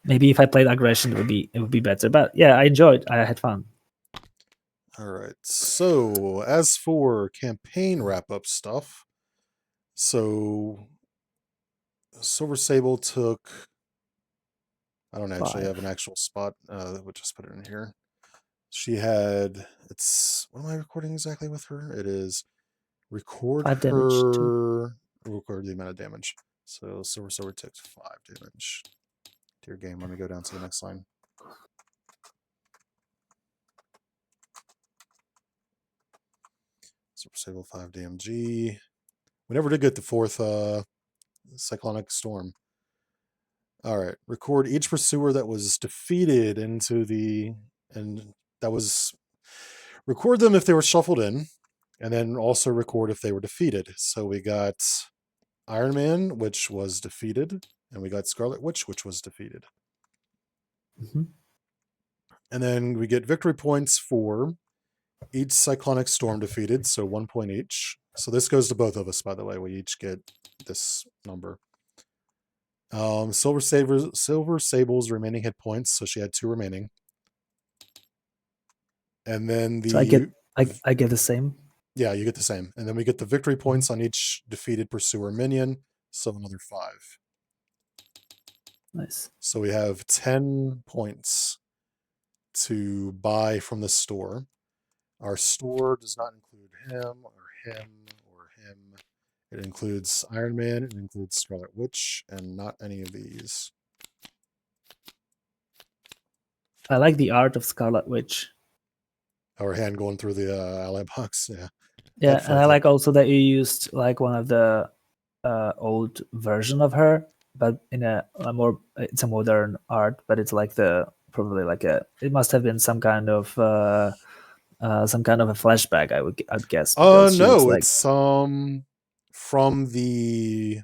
Maybe if I played aggression, it would be better. But yeah, I enjoyed. I had fun. All right. So as for campaign wrap up stuff, so Silver Sable took. I don't actually have 5. an actual spot. We'll just put it in here. She had. It's what am I recording exactly with her? It is record 5 damage too. her. Record the amount of damage. So Silver Sword took 5 damage. Dear game, let me go down to the next line. Silver Sable 5 DMG. We never did get the 4th Cyclonic Storm. All right. Record each pursuer that was defeated into the. And that was. Record them if they were shuffled in. And then also record if they were defeated. So we got Iron Man, which was defeated. And we got Scarlet Witch, which was defeated. Mm-hmm. And then we get victory points for each Cyclonic Storm defeated, so 1 point each. So this goes to both of us, by the way. We each get this number. Silver Sable's remaining hit points, so she had 2 remaining. And then So I get the same. Yeah, you get the same. And then we get the victory points Mm-hmm. on each defeated pursuer minion, so another 5. Nice. So we have 10 points to buy from the store. Our store does not include him or him or him. It includes Iron Man, it includes Scarlet Witch, and not any of these. I like the art of Scarlet Witch. Our hand going through the ally box. Yeah. Yeah, That and I felt like like. also that you used like one of the old version of her, but in a more it's a modern art, but it's like the probably like a it must have been some kind of a flashback. I'd guess because she looks No, like it's from the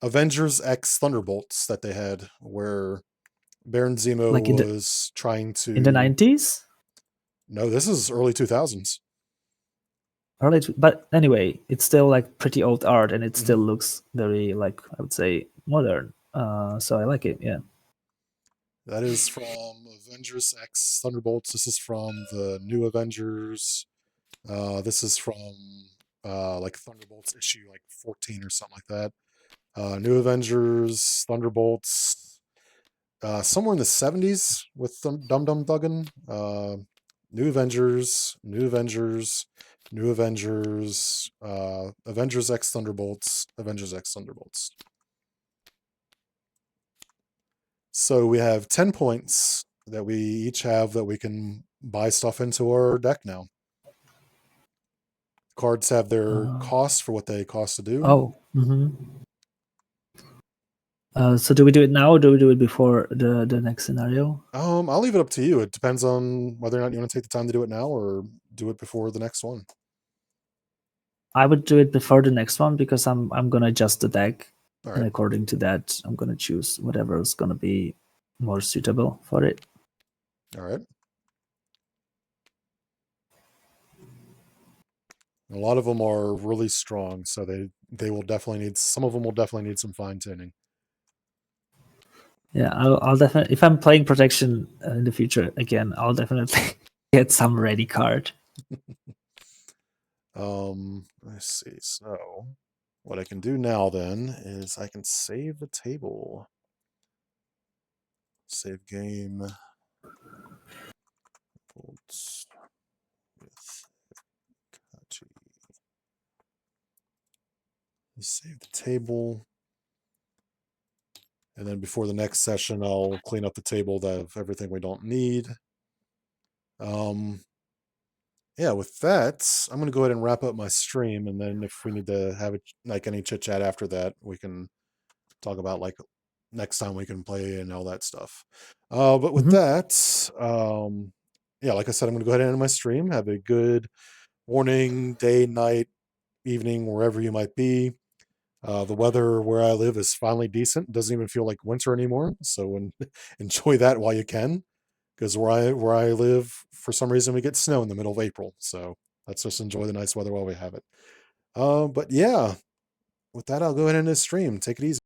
Avengers X Thunderbolts that they had, where Baron Zemo like was trying in the to. 90s. No, this is early 2000s. But anyway, it's still like pretty old art, and it Mm-hmm. still looks very like I would say modern. So I like it. Yeah. That is from Avengers X Thunderbolts. This is from the New Avengers. This is from like Thunderbolts issue like 14 or something like that. New Avengers, Thunderbolts, somewhere in the 70s with Dum Dum Duggan. New Avengers, New Avengers, New Avengers, Avengers X Thunderbolts, Avengers X Thunderbolts. So we have 10 points that we each have that we can buy stuff into our deck now. Cards have their cost for what they cost to do. Oh. Mm-hmm. So do we do it now, or do we do it before the next scenario? I'll leave it up to you. It depends on whether or not you want to take the time to do it now or do it before the next one. I would do it before the next one because I'm gonna adjust the deck, All and right. according to that, I'm gonna choose whatever is gonna be more suitable for it. All right. A lot of them are really strong, so they will definitely need. Some of them will definitely need some fine tuning. Yeah, I'll definitely if I'm playing protection in the future again, I'll definitely get some ready card. Let's see. So, what I can do now then is I can save the table. Save game. Bolts with Kaji. Save the table. And then before the next session, I'll clean up the table of everything we don't need. Yeah, with that, I'm going to go ahead and wrap up my stream. And then if we need to have like any chit chat after that, we can talk about like next time we can play and all that stuff. But with that, yeah, like I said, I'm going to go ahead and end my stream. Have a good morning, day, night, evening, wherever you might be. The weather where I live is finally decent. It doesn't even feel like winter anymore. So enjoy that while you can, because where I live, for some reason, we get snow in the middle of April. So let's just enjoy the nice weather while we have it. But yeah, with that, I'll go ahead and end this stream. Take it easy.